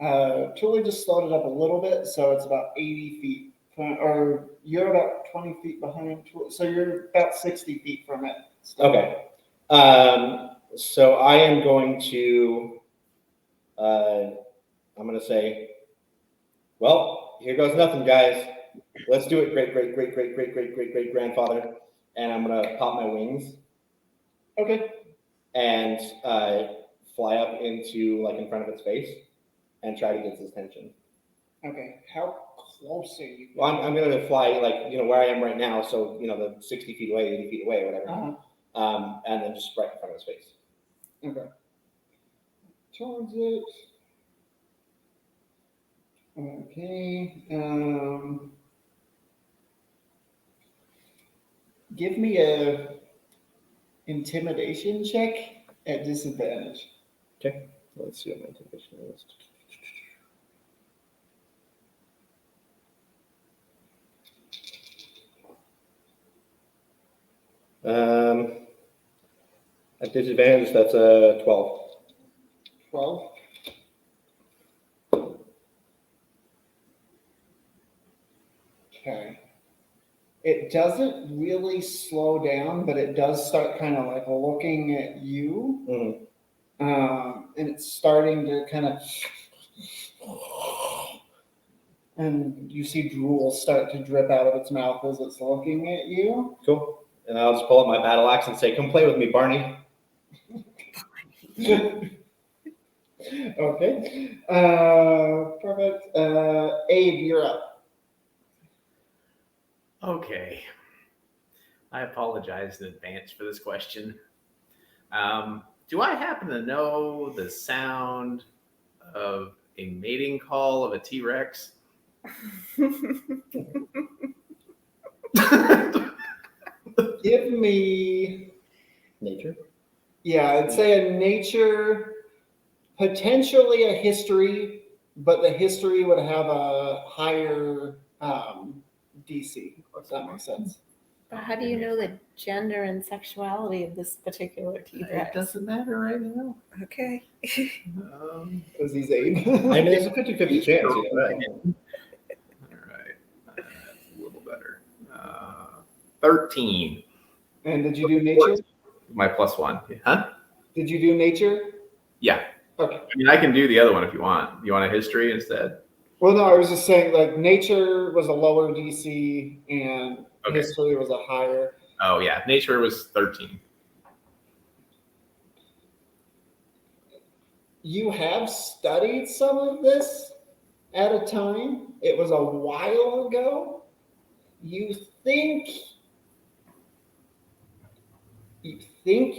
A: Toolie just slowed it up a little bit, so it's about 80 feet. Or you're about 20 feet behind Toolie, so you're about 60 feet from it.
B: Okay. So I am going to. I'm going to say, well, here goes nothing, guys. Let's do it, great grandfather. And I'm going to pop my wings
A: Okay.
B: and fly up into like in front of its face and try to get its attention.
A: Okay. How close are you?
B: Well, I'm going to fly like, where I am right now. So, the 60 feet away, 80 feet away, whatever.
A: Uh-huh.
B: And then just right in front of its face.
A: Okay. Towards it. Okay. Give me a intimidation check at disadvantage.
B: Okay. Let's see what my intimidation is. At disadvantage, that's a 12.
A: 12. Okay. It doesn't really slow down, but it does start kind of like looking at you.
B: Mhm.
A: And it's starting to kind of And you see drool start to drip out of its mouth as it's looking at you.
B: Cool. And I'll just pull up my battle axe and say, "Come play with me, Barney."
A: Okay. Perfect. Abe, you're up.
F: Okay. I apologize in advance for this question. Do I happen to know the sound of a mating call of a T-Rex?
A: Give me,
B: Nature.
A: yeah, I'd say a nature, potentially a history, but the history would have a higher DC, if that makes sense.
C: But how do you know the gender and sexuality of this particular
F: It
C: T-Rex?
F: doesn't matter right now.
C: Okay.
A: Because he's Abe.
B: I mean, there's a 50-50 chance. You know, right?
F: All right. That's a little better. 13.
A: And did you do nature?
F: My +1. Huh?
A: Did you do nature?
F: Yeah.
A: Okay.
F: I mean, I can do the other one if you want. You want a history instead?
A: Well, no, I was just saying, like, nature was a lower DC and
F: Okay.
A: history was a higher.
F: Oh, yeah. Nature was 13.
A: You have studied some of this at a time. It was a while ago. You think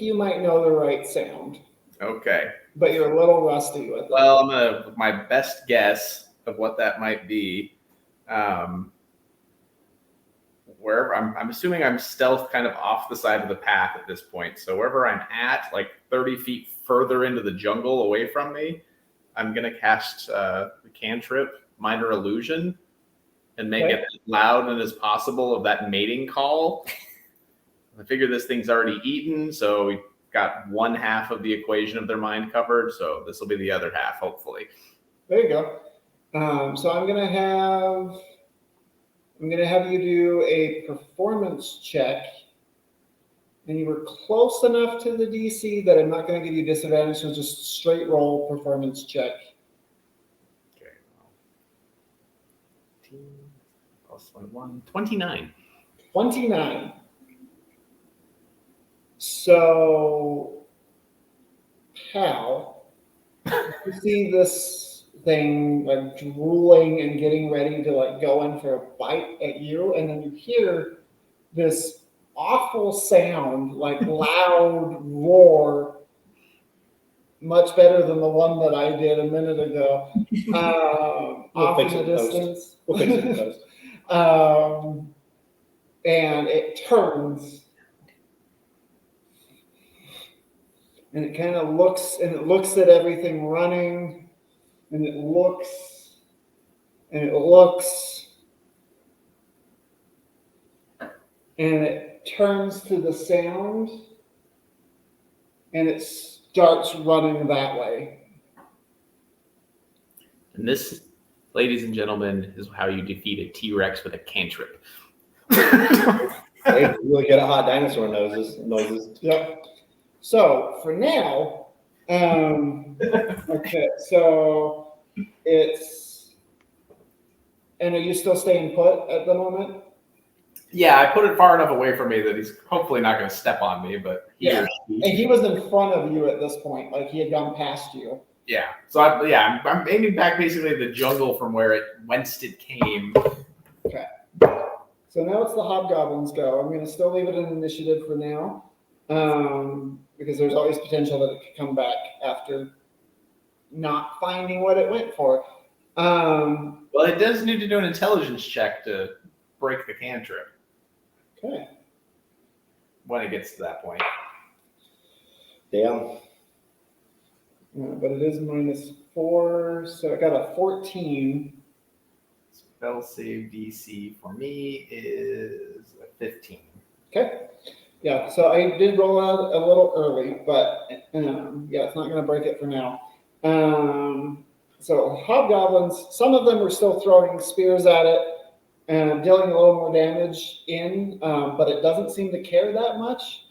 A: you might know the right sound,
F: Okay.
A: but you're a little rusty with it.
F: Well, my best guess of what that might be. Wherever I'm assuming I'm stealth kind of off the side of the path at this point. So wherever I'm at, like 30 feet further into the jungle away from me, I'm gonna cast the cantrip Minor Illusion and make it as loud and as possible of that mating call. I figure this thing's already eaten, so we got one half of the equation of their mind covered. So this will be the other half, hopefully.
A: There you go. So I'm gonna have you do a performance check, and you were close enough to the DC that I'm not going to give you disadvantage. So just straight roll performance check.
F: Okay. +1, 29.
A: 29. So, Pal, you see this thing like drooling and getting ready to like go in for a bite at you, and then you hear this awful sound, like loud roar, much better than the one that I did a minute ago. Off in the distance.
B: We'll fix it in post.
A: And it turns. And it kind of looks, and it looks at everything running, and it looks, and it looks, and it turns to the sound, and it starts running that way.
F: And this, ladies and gentlemen, is how you defeat a T-Rex with a cantrip.
B: Hey, you really good at hot dinosaur noises.
A: Yep. So for now, okay, so it's, and are you still staying put at the moment?
F: Yeah, I put it far enough away from me that he's hopefully not going to step on me, but
A: Yeah. And he was in front of you at this point, like he had gone past you.
F: Yeah. So I'm aiming back basically at the jungle from whence it came.
A: Okay. So now it's the Hobgoblins go. I'm going to still leave it in initiative for now, because there's always potential that it could come back after not finding what it went for.
F: Well, it does need to do an intelligence check to break the cantrip
A: Okay.
F: when it gets to that point.
B: Damn.
A: But it is -4, so I got a 14.
F: Spell save DC for me is a 15.
A: Okay. Yeah, so I did roll out a little early, but yeah, it's not going to break it for now. So Hobgoblins, some of them are still throwing spears at it and dealing a little more damage in, but it doesn't seem to care that much.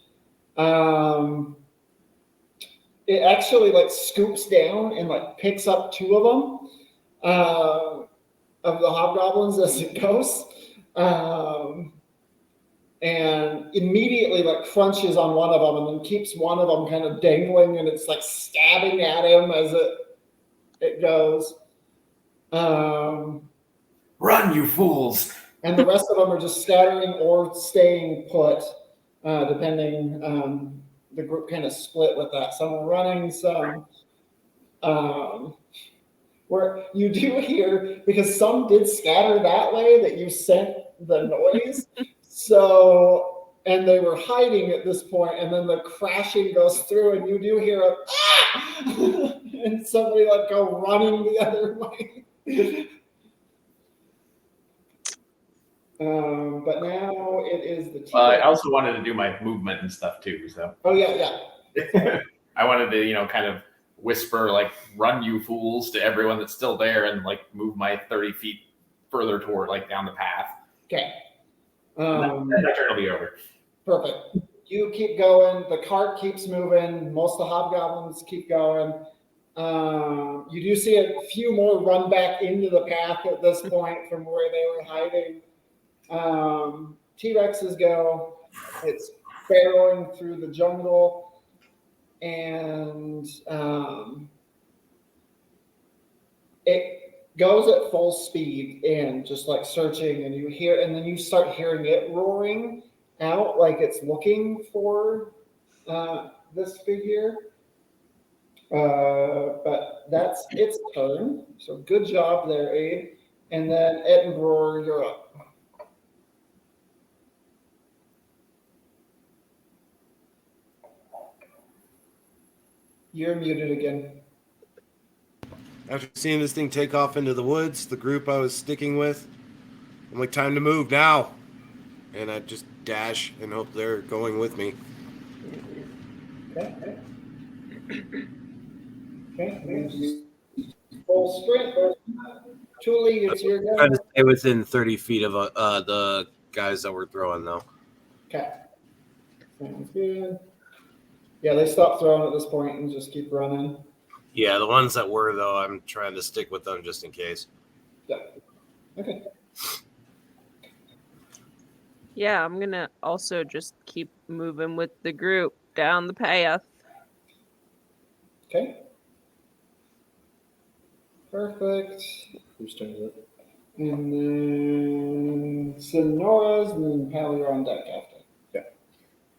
A: It actually like scoops down and like picks up 2 of them. of the hobgoblins as it goes. And immediately like crunches on one of them and then keeps one of them kind of dangling, and it's like stabbing at him as it goes.
F: Run, you fools!
A: And the rest of them are just scattering or staying put, depending. The group kind of split with that. Some are running, some where you do hear, because some did scatter that way that you sent the noise. So, and they were hiding at this point, and then the crashing goes through, and you do hear a ah! And somebody like go running the other way. But now it is the
F: I also wanted to do my movement and stuff too. So.
A: Oh yeah.
F: I wanted to, kind of whisper like "Run, you fools" to everyone that's still there, and like move my 30 feet further toward like down the path.
A: Okay.
F: And then my turn will be over.
A: Perfect. You keep going. The cart keeps moving. Most of the hobgoblins keep going. You do see a few more run back into the path at this point from where they were hiding. T-Rexes go. It's barreling through the jungle, and it goes at full speed and just like searching, and and then you start hearing it roaring out like it's looking for this figure. But that's its turn. So good job there, Abe. And then Edinburgh, you're up. You're muted again.
E: After seeing this thing take off into the woods, the group I was sticking with, I'm like, time to move now. And I just dash and hope they're going with me.
A: Okay. Full sprint. Toolie, it's your
E: Trying
A: go.
E: to stay within 30 feet of the guys that we're throwing, though.
A: Okay. Sounds good. Yeah, they stop throwing at this point and just keep running.
E: Yeah, the ones that were, though, I'm trying to stick with them just in case.
A: Yeah. Okay.
D: Yeah, I'm gonna also just keep moving with the group down the path.
A: Okay. Perfect.
B: Whose turn is it?
A: And then Sonora's, and then Pal, you're on deck after.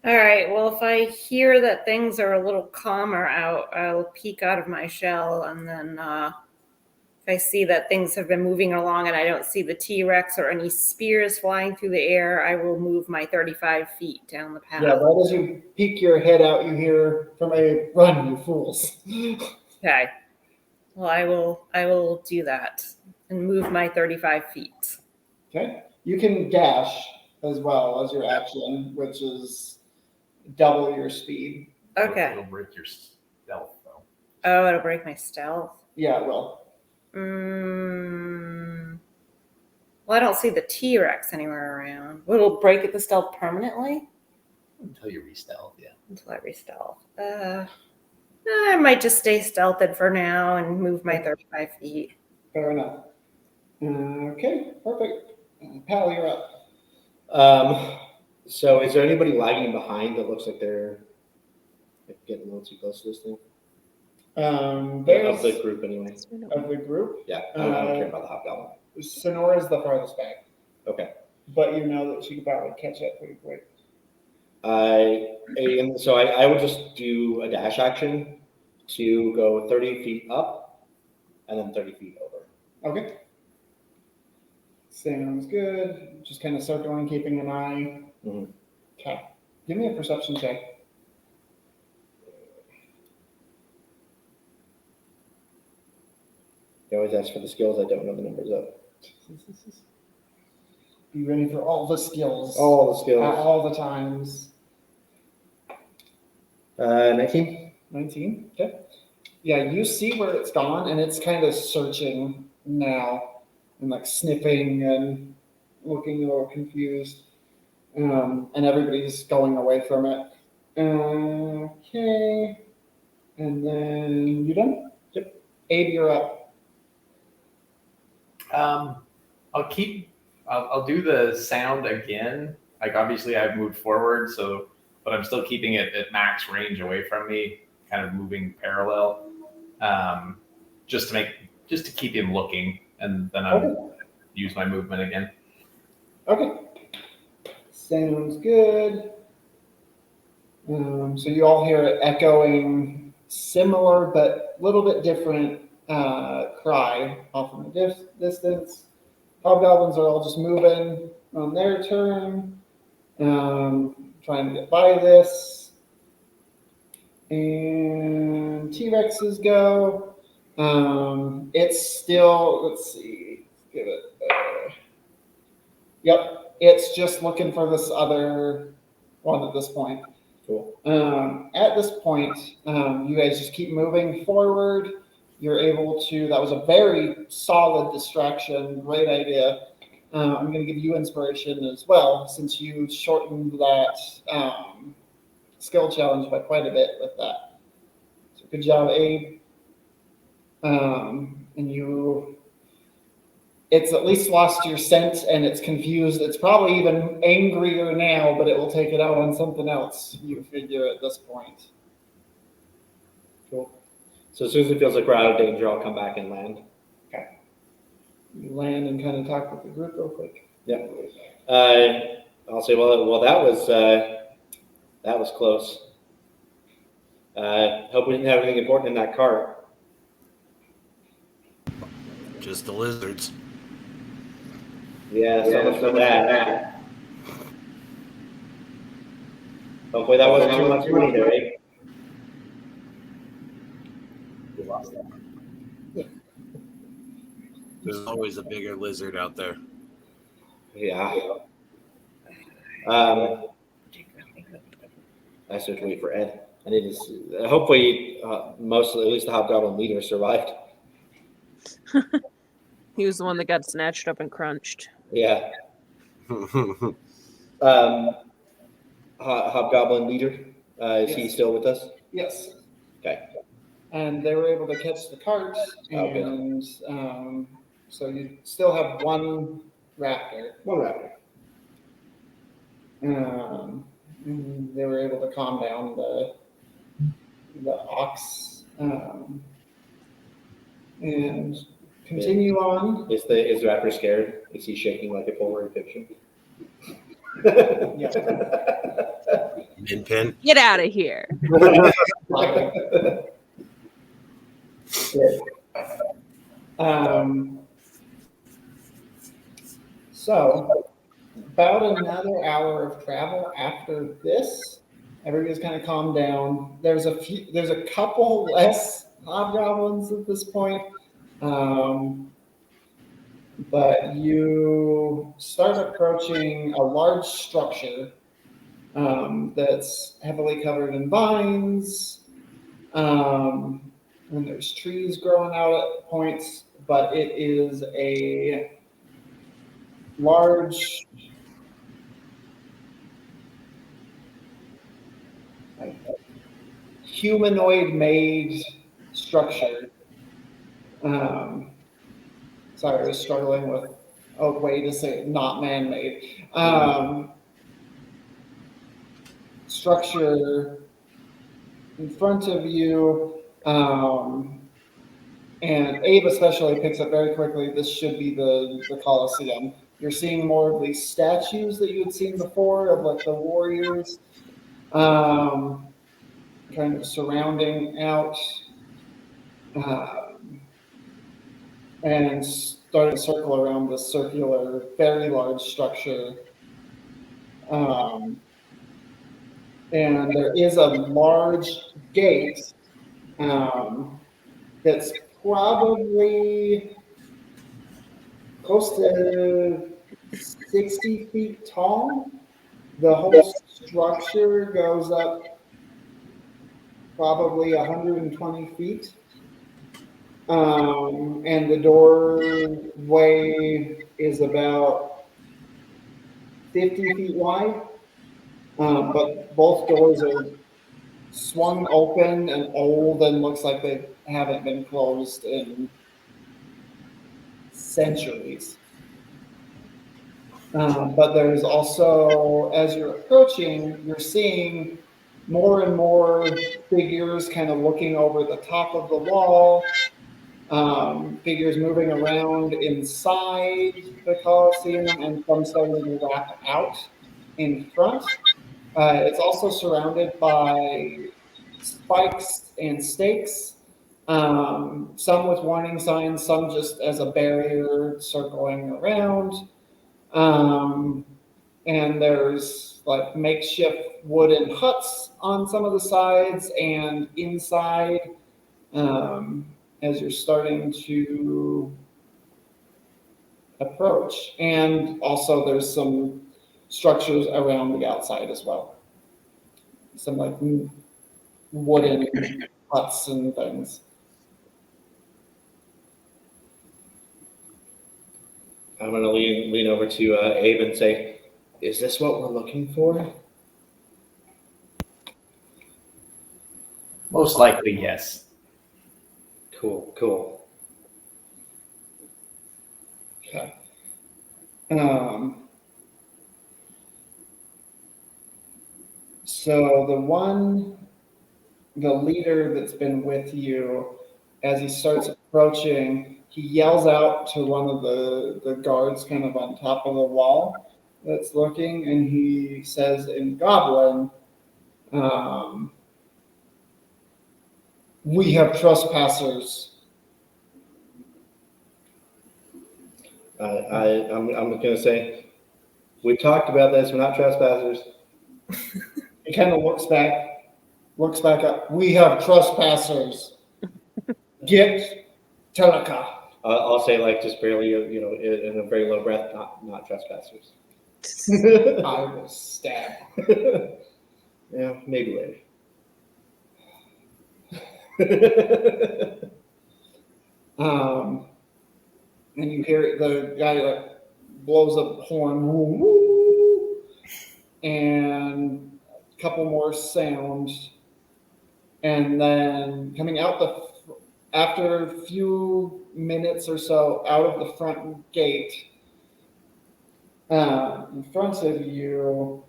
C: All right. Well, if I hear that things are a little calmer out, I'll peek out of my shell, and then if I see that things have been moving along and I don't see the T-Rex or any spears flying through the air, I will move my 35 feet down the path.
A: Yeah, right as you peek your head out, you hear from a run, you fools.
C: Okay. Well, I will do that and move my 35 feet.
A: Okay. You can dash as well as your action, which is double your speed.
C: Okay.
F: It'll break your stealth though.
C: Oh, it'll break my stealth.
A: Yeah, it will.
C: Well, I don't see the T-Rex anywhere around. Well, it'll break it the stealth permanently
F: Until you re-stealth, yeah.
C: until I re-stealth. I might just stay stealthed for now and move my 35 feet.
A: Fair enough. Okay, perfect. Pal, you're up.
B: So is there anybody lagging behind that looks like they're getting a little too close to this thing?
A: There's
B: Of the group anyway.
A: of the group.
B: Yeah, I don't care about the hobgoblin.
A: Sonora's the farthest back,
B: Okay.
A: but you know that she could probably catch up pretty quick.
B: So I would just do a dash action to go 30 feet up and then 30 feet over.
A: Okay. Sounds good. Just kind of circling, keeping an eye.
B: Mhm.
A: Okay. Give me a perception check.
B: They always ask for the skills. I don't know the numbers of.
A: Be ready for all the skills.
B: All the
A: At
B: skills.
A: all the times.
B: 19.
A: 19. Okay. Yeah, you see where it's gone, and it's kind of searching now and like sniffing and looking a little confused. And everybody's going away from it. Okay. And then you done? Yep. Abe, you're up.
F: I'll do the sound again. Like obviously I've moved forward, but I'm still keeping it at max range away from me, kind of moving parallel, just to keep him looking, and then I'll use my movement again.
A: Okay. Sounds good. So you all hear it echoing similar but a little bit different cry off in the distance. Hobgoblins are all just moving on their turn, trying to get by this. And T-Rexes go. It's still, let's see, give it. Yep, it's just looking for this other one at this point.
B: Cool.
A: At this point, you guys just keep moving forward. You're able to, that was a very solid distraction. Great idea. I'm going to give you inspiration as well, since you shortened that skill challenge by quite a bit with that. So good job, Abe. And it's at least lost your scent and it's confused. It's probably even angrier now, but it will take it out on something else, you figure, at this point.
B: Cool. So as soon as it feels like we're out of danger, I'll come back and land.
A: Okay. You land and kind of talk with the group real quick.
B: Yeah. I'll say, well, that was close. Hope we didn't have anything important in that cart.
E: Just the lizards.
B: Yeah, so much for that. Hopefully that wasn't too much money there, eh? We lost that.
E: There's always a bigger lizard out there.
B: Yeah. I still have to wait for Ed. I need to see. Hopefully, mostly, at least the Hobgoblin leader survived.
D: He was the one that got snatched up and crunched.
B: Yeah. Hobgoblin leader, is he still with us?
A: Yes.
B: Okay.
A: And they were able to catch the cart, and so you still have one raptor.
B: One raptor.
A: And they were able to calm down the ox and continue on.
B: Is the raptor scared? Is he shaking like a Polaroid picture?
A: Yeah.
E: Min pin.
D: Get out of here.
A: So about another hour of travel after this, everybody's kind of calmed down. There's a couple less hobgoblins at this point. But you start approaching a large structure that's heavily covered in vines, and there's trees growing out at points, but it is a large humanoid-made structure. Sorry, I was struggling with a way to say it, not man-made. Structure in front of you, and Abe especially picks up very quickly, this should be the Colosseum. You're seeing more of these statues that you had seen before of like the warriors, kind of surrounding out. And starting to circle around this circular, very large structure. And there is a large gate that's probably close to 60 feet tall. The whole structure goes up probably 120 feet. And the doorway is about 50 feet wide, but both doors are swung open and old and looks like they haven't been closed in centuries. But there's also, as you're approaching, you're seeing more and more figures kind of looking over the top of the wall, figures moving around inside the Colosseum, and some starting to wrap out in front. It's also surrounded by spikes and stakes, some with warning signs, some just as a barrier circling around. Um, and there's like makeshift wooden huts on some of the sides and inside, as you're starting to approach. And also there's some structures around the outside as well. Some like wooden huts and things.
B: I'm gonna lean over to Abe and say, "Is this what we're looking for?"
F: Most likely, yes.
B: Cool.
A: Okay. So the leader that's been with you, as he starts approaching, he yells out to one of the guards kind of on top of the wall that's looking, and he says in Goblin, "We have trespassers."
B: I'm gonna say, "We talked about this. We're not trespassers."
A: He kind of looks back up. "We have trespassers. Get Teleka."
B: I'll say like just barely, in a very low breath, not trespassers.
A: I will stab.
B: Yeah, maybe later.
A: And you hear the guy like blows up the horn, woo, woo, and a couple more sounds, and then coming out after a few minutes or so out of the front gate, in front of you,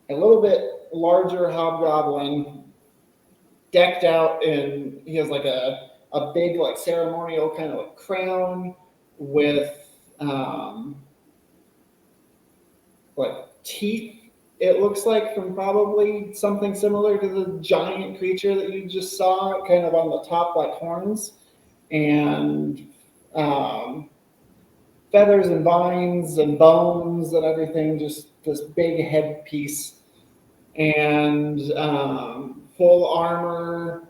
A: a little bit larger hobgoblin, decked out in, he has like a big like ceremonial kind of like crown with like teeth, it looks like, from probably something similar to the giant creature that you just saw, kind of on the top like horns, and feathers and vines and bones and everything, just this big headpiece, and full armor,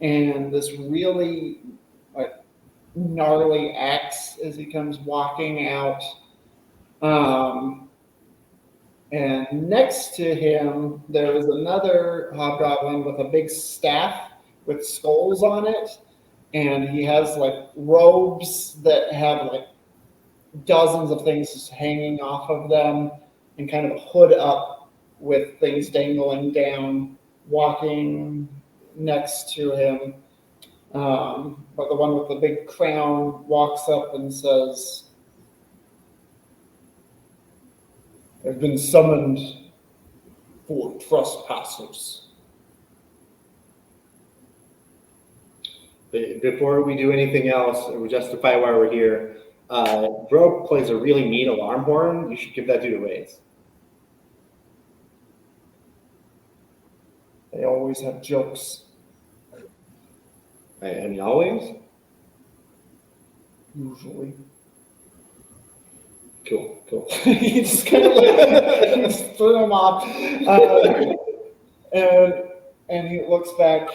A: and this really like gnarly axe as he comes walking out. And next to him, there is another hobgoblin with a big staff with skulls on it. And he has like robes that have like dozens of things just hanging off of them, and kind of a hood up with things dangling down, walking next to him. But the one with the big crown walks up and says, "I've been summoned for trespassers."
B: Before we do anything else, or justify why we're here, Bro plays a really mean alarm horn. You should give that dude a raise.
A: They always have jokes.
B: I mean, always.
A: Usually.
B: Cool.
A: He just kind of like just threw him off. And he looks back,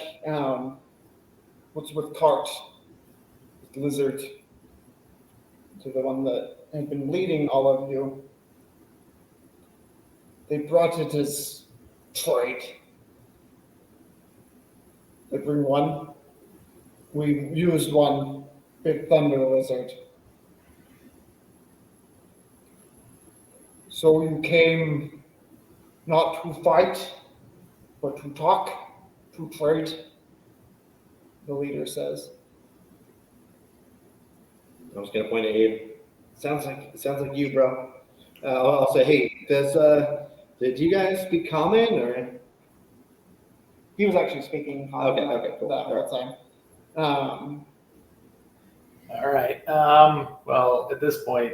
A: what's with Cart, with Lizard, to the one that had been leading all of you. They brought it as trade. They bring one. We used one big thunder lizard. So you came not to fight, but to talk, to trade, the leader says.
B: I was gonna point at Abe. Sounds like you, bro. I'll say, hey, did you guys speak common or?
A: He was actually speaking common
B: Okay, cool.
A: that whole time.
F: All right. Well, at this point,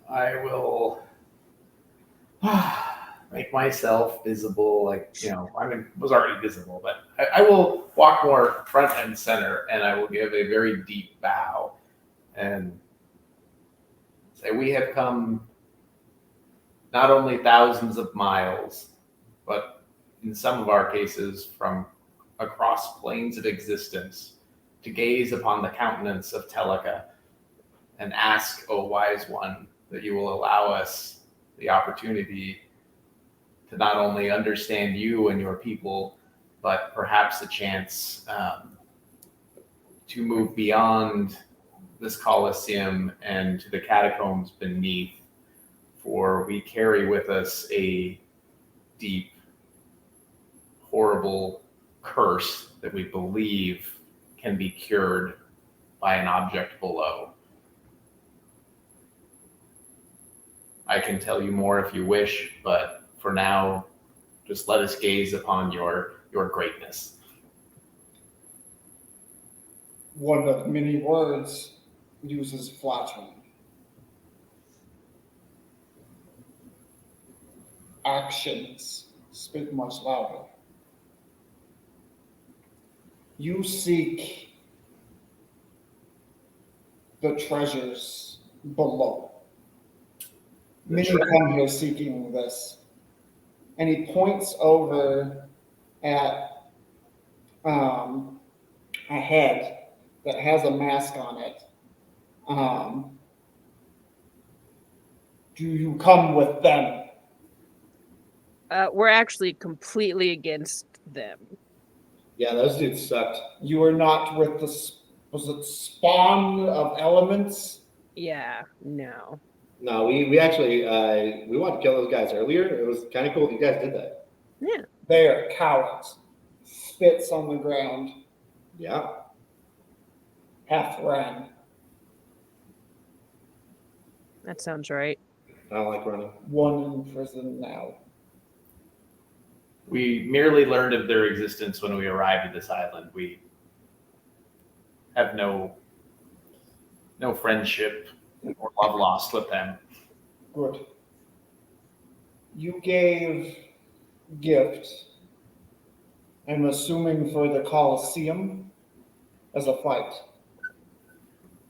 F: I will make myself visible. Like, was already visible, but I will walk more front and center, and I will give a very deep bow and say, we have come not only thousands of miles, but in some of our cases from across planes of existence to gaze upon the countenance of Teleka and ask, O wise one, that you will allow us the opportunity to not only understand you and your people, but perhaps a chance to move beyond this Colosseum and to the catacombs beneath, for we carry with us a deep, horrible curse that we believe can be cured by an object below. I can tell you more if you wish, but for now, just let us gaze upon your greatness.
A: One of many words uses flattering. Actions speak much louder. You seek the treasures below. Many come here seeking this. And he points over at a head that has a mask on it. Do you come with them?
D: We're actually completely against them.
B: Yeah, those dudes sucked.
A: You are not with the, was it spawn of elements?
D: Yeah, no.
B: No, we actually we wanted to kill those guys earlier. It was kind of cool you guys did that.
D: Yeah.
A: They are cowards. Spits on the ground.
B: Yeah.
A: Half ran.
D: That sounds right.
B: I don't like running.
A: One in prison now.
F: We merely learned of their existence when we arrived at this island. We have no friendship or love lost with them.
A: Good. You gave gifts, I'm assuming for the Colosseum as a fight.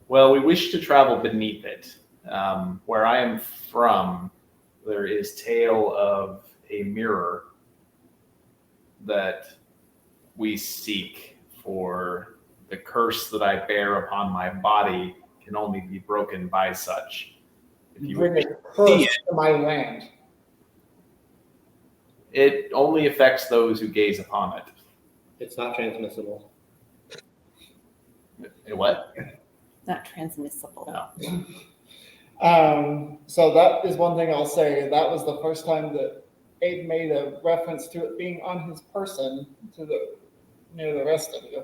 F: Well, we wish to travel beneath it. Where I am from, there is tale of a mirror that we seek, for the curse that I bear upon my body can only be broken by such. If
A: You
F: you
A: bring
F: wish
A: a
F: to
A: curse
F: see it,
A: to my land.
F: it only affects those who gaze upon it.
B: It's not transmissible.
F: What?
C: Not transmissible.
F: No.
A: So that is one thing I'll say. That was the first time that Abe made a reference to it being on his person to the near the rest of you.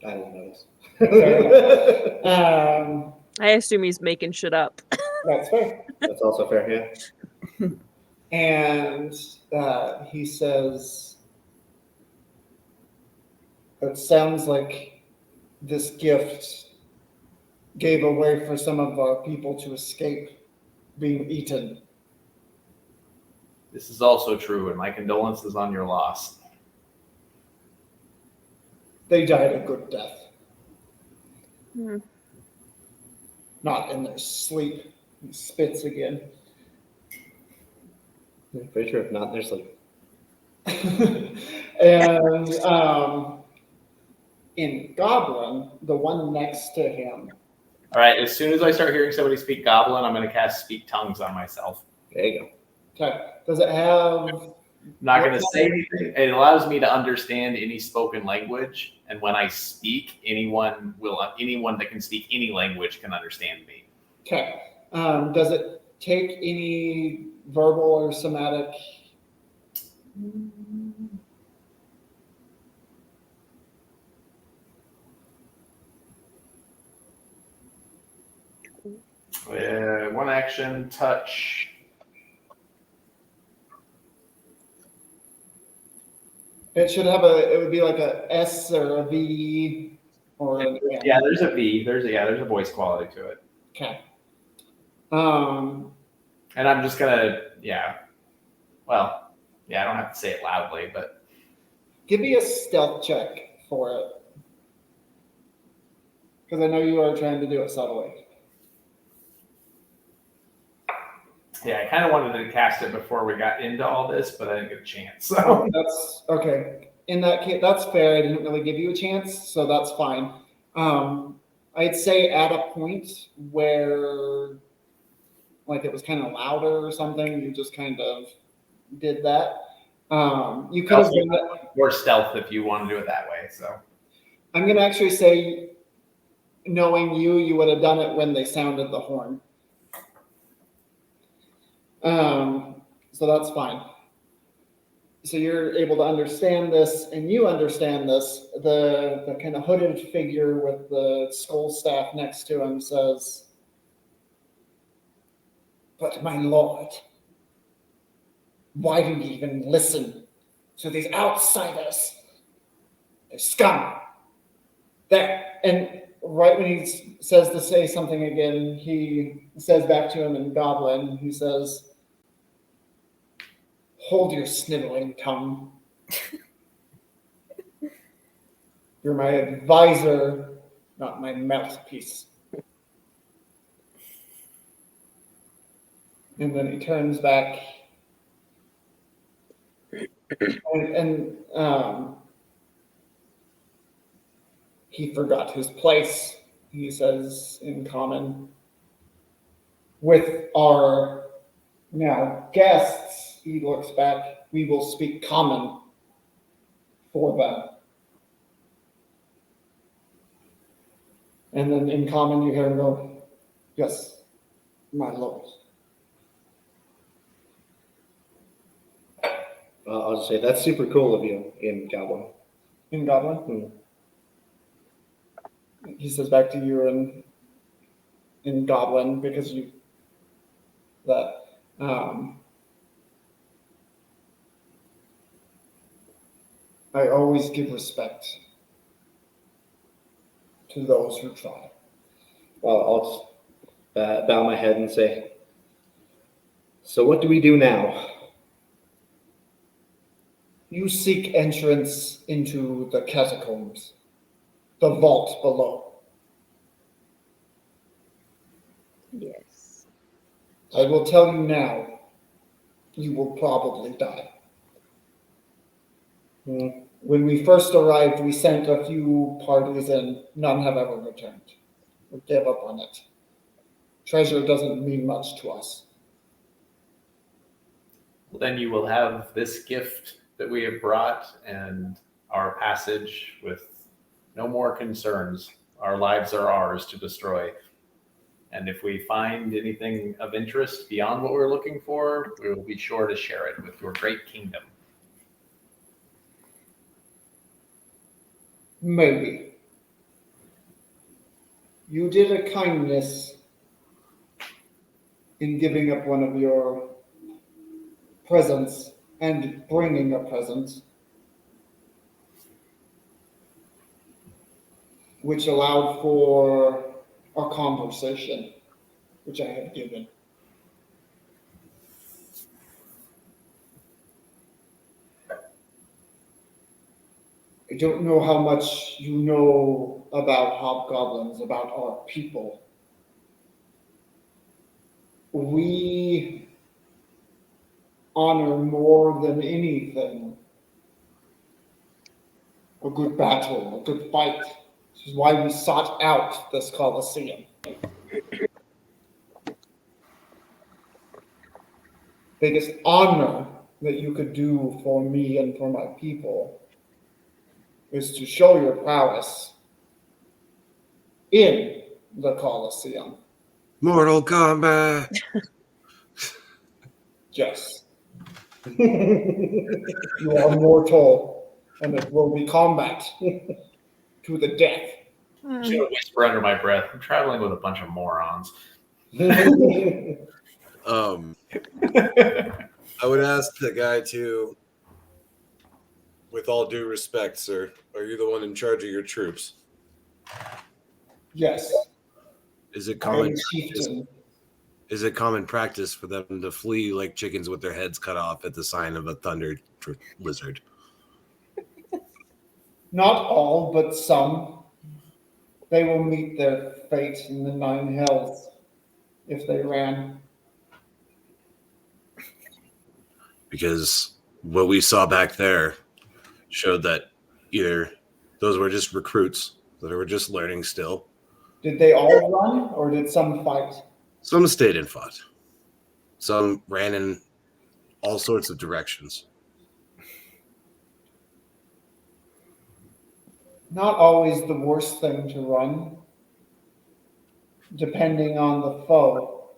B: I didn't notice.
D: I assume he's making shit up.
A: That's fair.
B: That's also fair, yeah.
A: And he says, it sounds like this gift gave a way for some of our people to escape being eaten.
F: This is also true, and my condolences on your loss.
A: They died a good death.
D: Hmm.
A: Not in their sleep. He spits again.
B: I'm pretty sure if not, there's like.
A: And in Goblin, the one next to him.
F: All right, as soon as I start hearing somebody speak Goblin, I'm going to cast Speak Tongues on myself.
B: There you go.
A: Okay. Does it have?
F: I'm not going to say anything. It allows me to understand any spoken language, and when I speak, anyone that can speak any language can understand me.
A: Okay. Does it take any verbal or somatic?
F: One action, touch.
A: It would be like a S or a V or an M.
F: Yeah, there's a V. There's a voice quality to it.
A: Okay.
F: And I'm just gonna, well, I don't have to say it loudly, but
A: give me a stealth check for it. Because I know you are trying to do it subtly.
F: yeah, I kind of wanted to cast it before we got into all this, but I didn't get a chance. So
A: That's okay. In that case, that's fair. I didn't really give you a chance, so that's fine. I'd say at a point where like it was kind of louder or something, you just kind of did that. You could have done that.
F: Or stealth if you want to do it that way. So
A: I'm gonna actually say, knowing you, you would have done it when they sounded the horn. So that's fine. So you're able to understand this, and you understand this. The kind of hooded figure with the skull staff next to him says, "But my lord, why do you even listen to these outsiders? They're scum." There, and right when he says to say something again, he says back to him in Goblin, he says, "Hold your sniveling tongue. You're my advisor, not my mouthpiece." And then he turns back and he forgot his place, he says in common. With our now guests, he looks back, we will speak common for them. And then in common, you hear him go, "Yes, my lord."
B: I'll just say that's super cool of you in Goblin.
A: In Goblin? He says back to you in Goblin because you that I always give respect to those who try.
B: Well, I'll just bow my head and say, "So what do we do now?"
A: You seek entrance into the catacombs, the vault below.
D: Yes.
A: I will tell you now, you will probably die. When we first arrived, we sent a few parties and none have ever returned. We gave up on it. Treasure doesn't mean much to us.
F: then you will have this gift that we have brought and our passage with no more concerns. Our lives are ours to destroy. And if we find anything of interest beyond what we're looking for, we will be sure to share it with your great kingdom.
A: Maybe. You did a kindness in giving up one of your presents and bringing a present, which allowed for a conversation, which I have given. I don't know how much you know about hobgoblins, about our people. We honor more than anything a good battle, a good fight. This is why we sought out this Colosseum. Biggest honor that you could do for me and for my people is to show your prowess in the Colosseum.
E: Mortal Kombat.
A: Yes. You are mortal, and it will be combat to the death.
F: I'm just gonna whisper under my breath, I'm traveling with a bunch of morons.
E: I would ask the guy to, with all due respect, sir, are you the one in charge of your troops?
A: Yes,
E: Is it
A: I am
E: common?
A: chieftain.
E: Is it common practice for them to flee like chickens with their heads cut off at the sign of a thunder lizard?
A: Not all, but some. They will meet their fate in the 9 hells if they ran.
E: Because what we saw back there showed that either those were just recruits that were just learning still.
A: Did they all run, or did some fight?
E: Some stayed and fought. Some ran in all sorts of directions.
A: Not always the worst thing to run, depending on the foe.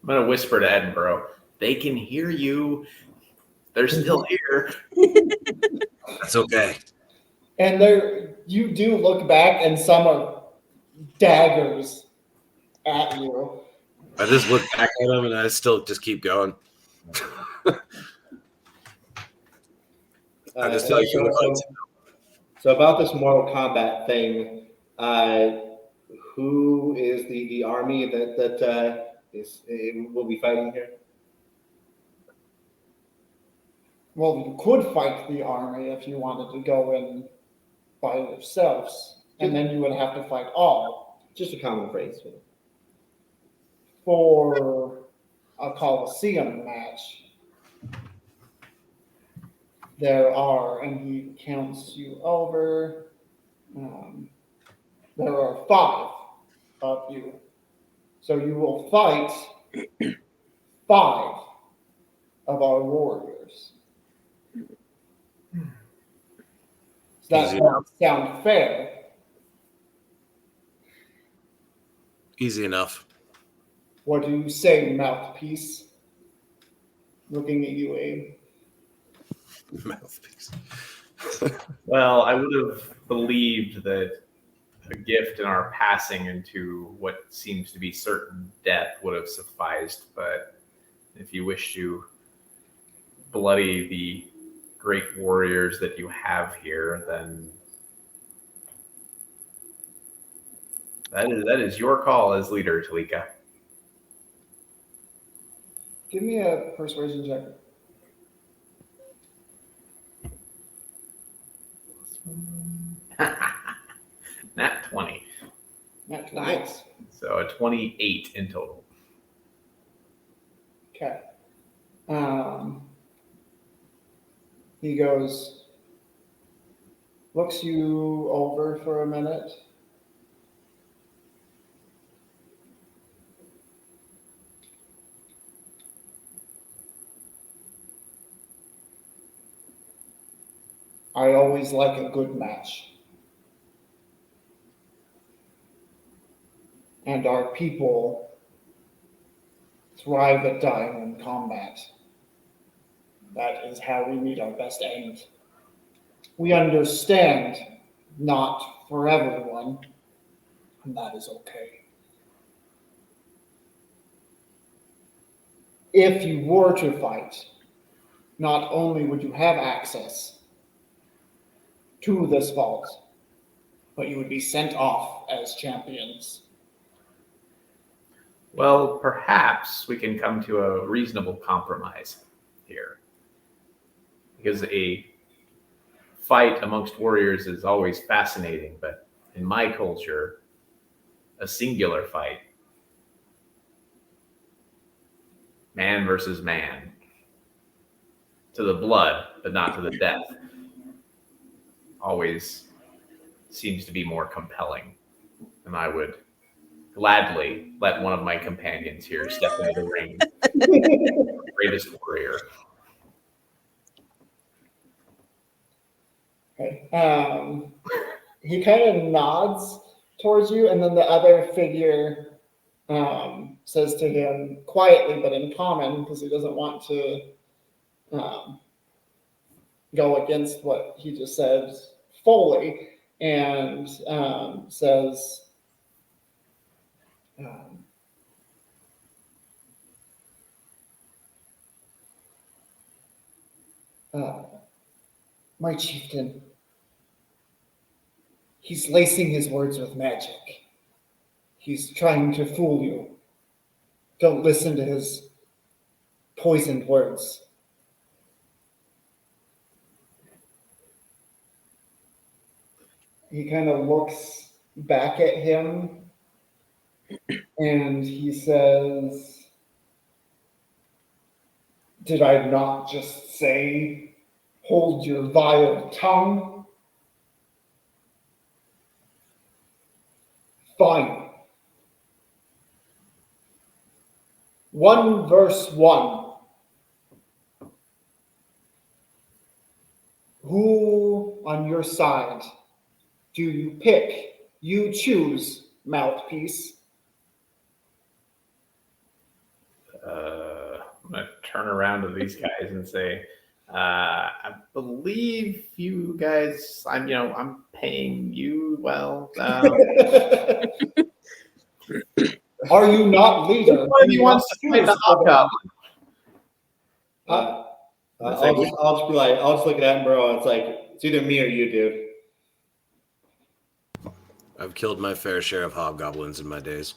F: I'm going to whisper to Edinburgh. They can hear you. They're still here.
E: That's okay.
A: And you do look back, and some are daggers at you.
E: I just look back at him and I still just keep going. I just tell you.
B: So about this Mortal Kombat thing, who is the army that will be fighting here?
A: Well, you could fight the army if you wanted to go in by yourselves, and then you would have to fight all.
B: Just a common phrase.
A: For a Colosseum match, there are, and he counts you over, there are 5 of you. So you will fight 5 of our warriors. Does that sound fair?
E: Easy enough.
A: What do you say, mouthpiece? Looking at you, Abe.
E: Mouthpiece.
F: Well, I would have believed that a gift in our passing into what seems to be certain death would have sufficed, but if you wish to bloody the great warriors that you have here, then that is your call as leader, Talika.
A: Give me a persuasion check.
F: Nat 20.
A: Nice.
F: So a 28 in total.
A: Okay. He goes, looks you over for a minute. I always like a good match. And our people thrive at dying in combat. That is how we meet our best end. We understand not for everyone, and that is okay. If you were to fight, not only would you have access to this vault, but you would be sent off as champions.
F: Well, perhaps we can come to a reasonable compromise here. Because a fight amongst warriors is always fascinating, but in my culture, a singular fight, man versus man, to the blood, but not to the death, always seems to be more compelling. And I would gladly let one of my companions here step into the ring. Greatest warrior.
A: Okay. He kind of nods towards you, and then the other figure says to him quietly, but in common, because he doesn't want to go against what he just said fully, and says, Um, my chieftain, he's lacing his words with magic. He's trying to fool you. Don't listen to his poisoned words. He kind of looks back at him and he says, "Did I not just say, hold your vile tongue? Fine. 1 verse 1. Who on your side do you pick? You choose, mouthpiece."
F: I'm gonna turn around to these guys and say, I believe you guys. I'm paying you well.
A: Are you not leader?
F: One of you wants to fight the Hobgoblin.
B: I'll just be like, I'll just look at Attenborough and it's like, it's either me or you, dude.
E: I've killed my fair share of hobgoblins in my days.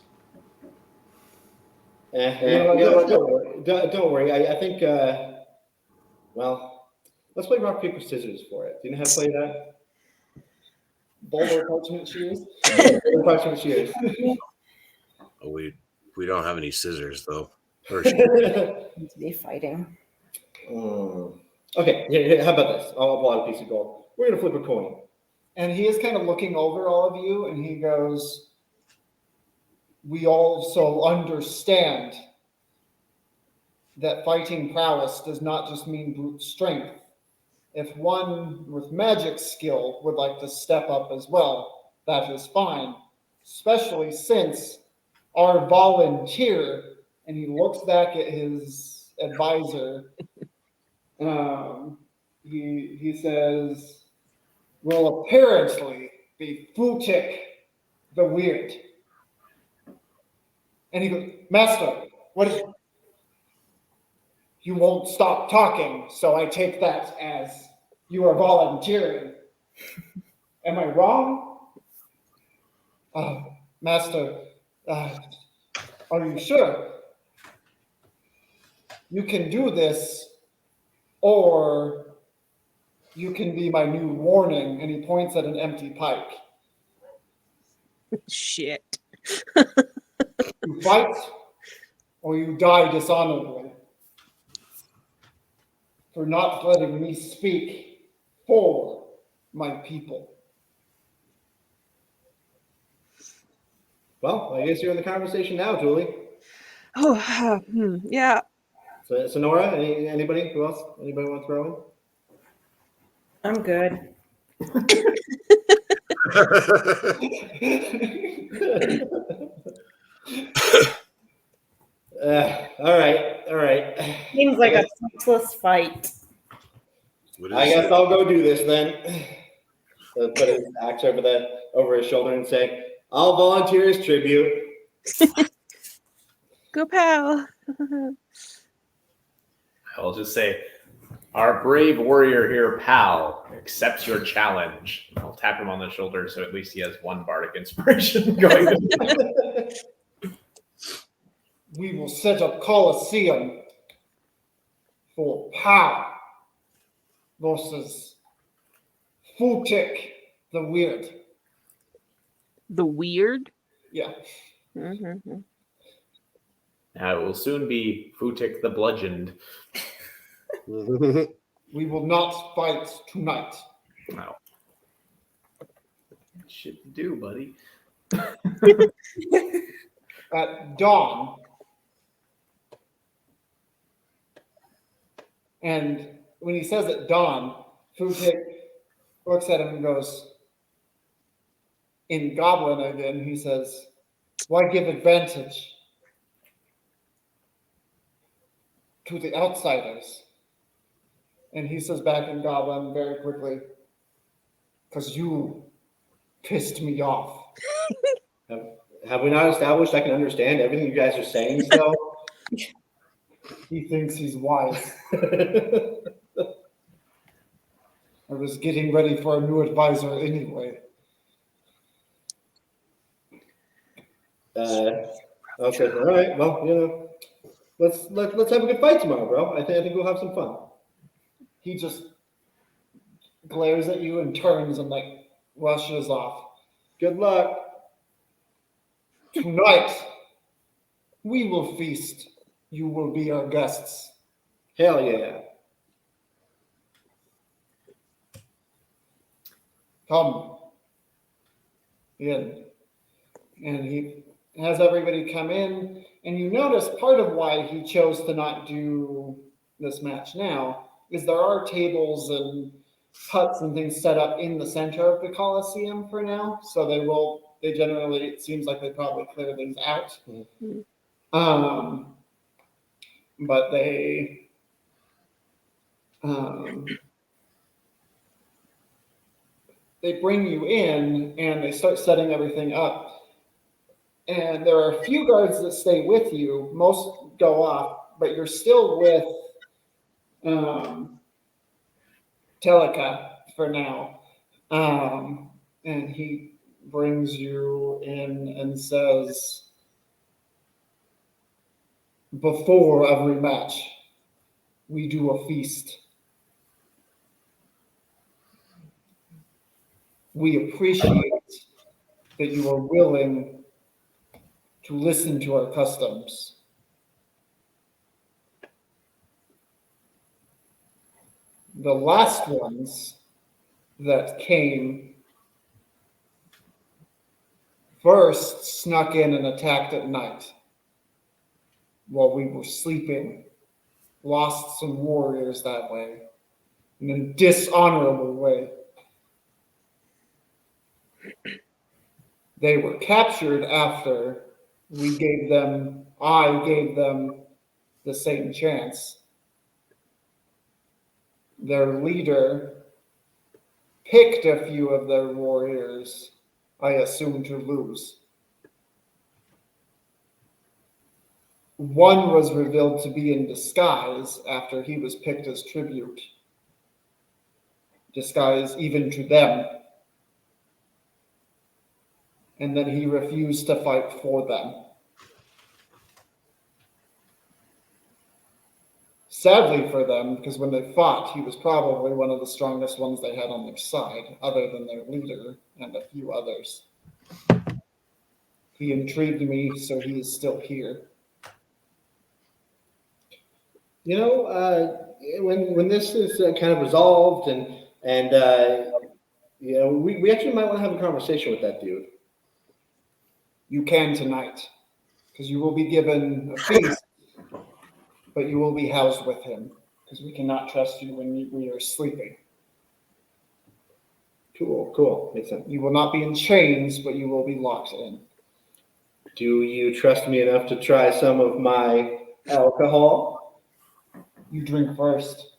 B: Don't worry. I think, well, let's play rock, paper, scissors for it. Do you know how to play that?
A: Boulder, parchment, shears?
B: Boulder, parchment, shears.
E: Oh, we don't have any scissors though. Or
C: To be fighting.
B: Okay, here, how about this? I'll blow out a piece of gold. We're gonna flip a coin.
A: And he is kind of looking over all of you and he goes, "We also understand that fighting prowess does not just mean brute strength. If one with magic skill would like to step up as well, that is fine, especially since our volunteer," and he looks back at his advisor, he says, "will apparently be Futik the Weird." And he goes, "Master, what is it? You won't stop talking, so I take that as you are volunteering. Am I wrong?" "Master, are you sure? You can do this, or you can be my new warning." And he points at an empty pike.
D: Shit.
A: "You fight, or you die dishonorably for not letting me speak for my people."
B: Well, I guess you're in the conversation now, Julie.
D: Oh, yeah.
B: So Nora, anybody? Who else? Anybody want to throw in?
C: I'm good.
B: All right.
C: Seems like a senseless fight.
B: I guess I'll go do this then. So put his axe over his shoulder and say, "I'll volunteer as tribute."
D: Go, pal.
F: I'll just say, our brave warrior here, Pal, accepts your challenge. I'll tap him on the shoulder so at least he has one bardic inspiration going.
A: "We will set up Colosseum for power versus Futik the Weird."
D: The weird?
A: Yeah.
D: Mm-hmm.
F: Now it will soon be Futik the Bludgeoned.
A: "We will not fight tonight."
F: Wow. Shit to do, buddy.
A: "At dawn," and when he says at dawn, Futik looks at him and goes, in Goblin again, he says, "Why give advantage to the outsiders?" And he says back in Goblin very quickly, "Because you pissed me off."
B: Have we not established I can understand everything you guys are saying still?
A: He thinks he's wise. I was getting ready for a new advisor anyway.
B: Okay. All right. Well, let's have a good fight tomorrow, bro. I think we'll have some fun.
A: He just glares at you and turns and rushes off.
B: Good luck.
A: Tonight, we will feast. You will be our guests.
B: Hell yeah.
A: Come in. And he has everybody come in. And you notice part of why he chose to not do this match now is there are tables and huts and things set up in the center of the Colosseum for now. So they generally, it seems like they probably clear things out. But they bring you in and they start setting everything up. And there are a few guards that stay with you. Most go off, but you're still with Teleka for now. And he brings you in and says, before every match, we do a feast. We appreciate that you are willing to listen to our customs. The last ones that came first snuck in and attacked at night while we were sleeping, lost some warriors that way, in a dishonorable way. They were captured after I gave them the same chance. Their leader picked a few of their warriors, I assume, to lose. One was revealed to be in disguise after he was picked as tribute. Disguise even to them. And then he refused to fight for them. Sadly for them, because when they fought, he was probably one of the strongest ones they had on their side, other than their leader and a few others. He intrigued me, so he is still here.
B: You know, when this is kind of resolved and you know, we actually might want to have a conversation with that dude.
A: You can tonight, because you will be given a feast, but you will be housed with him, because we cannot trust you when we are sleeping.
B: Cool. Makes sense.
A: You will not be in chains, but you will be locked in.
B: Do you trust me enough to try some of my alcohol?
A: You drink first.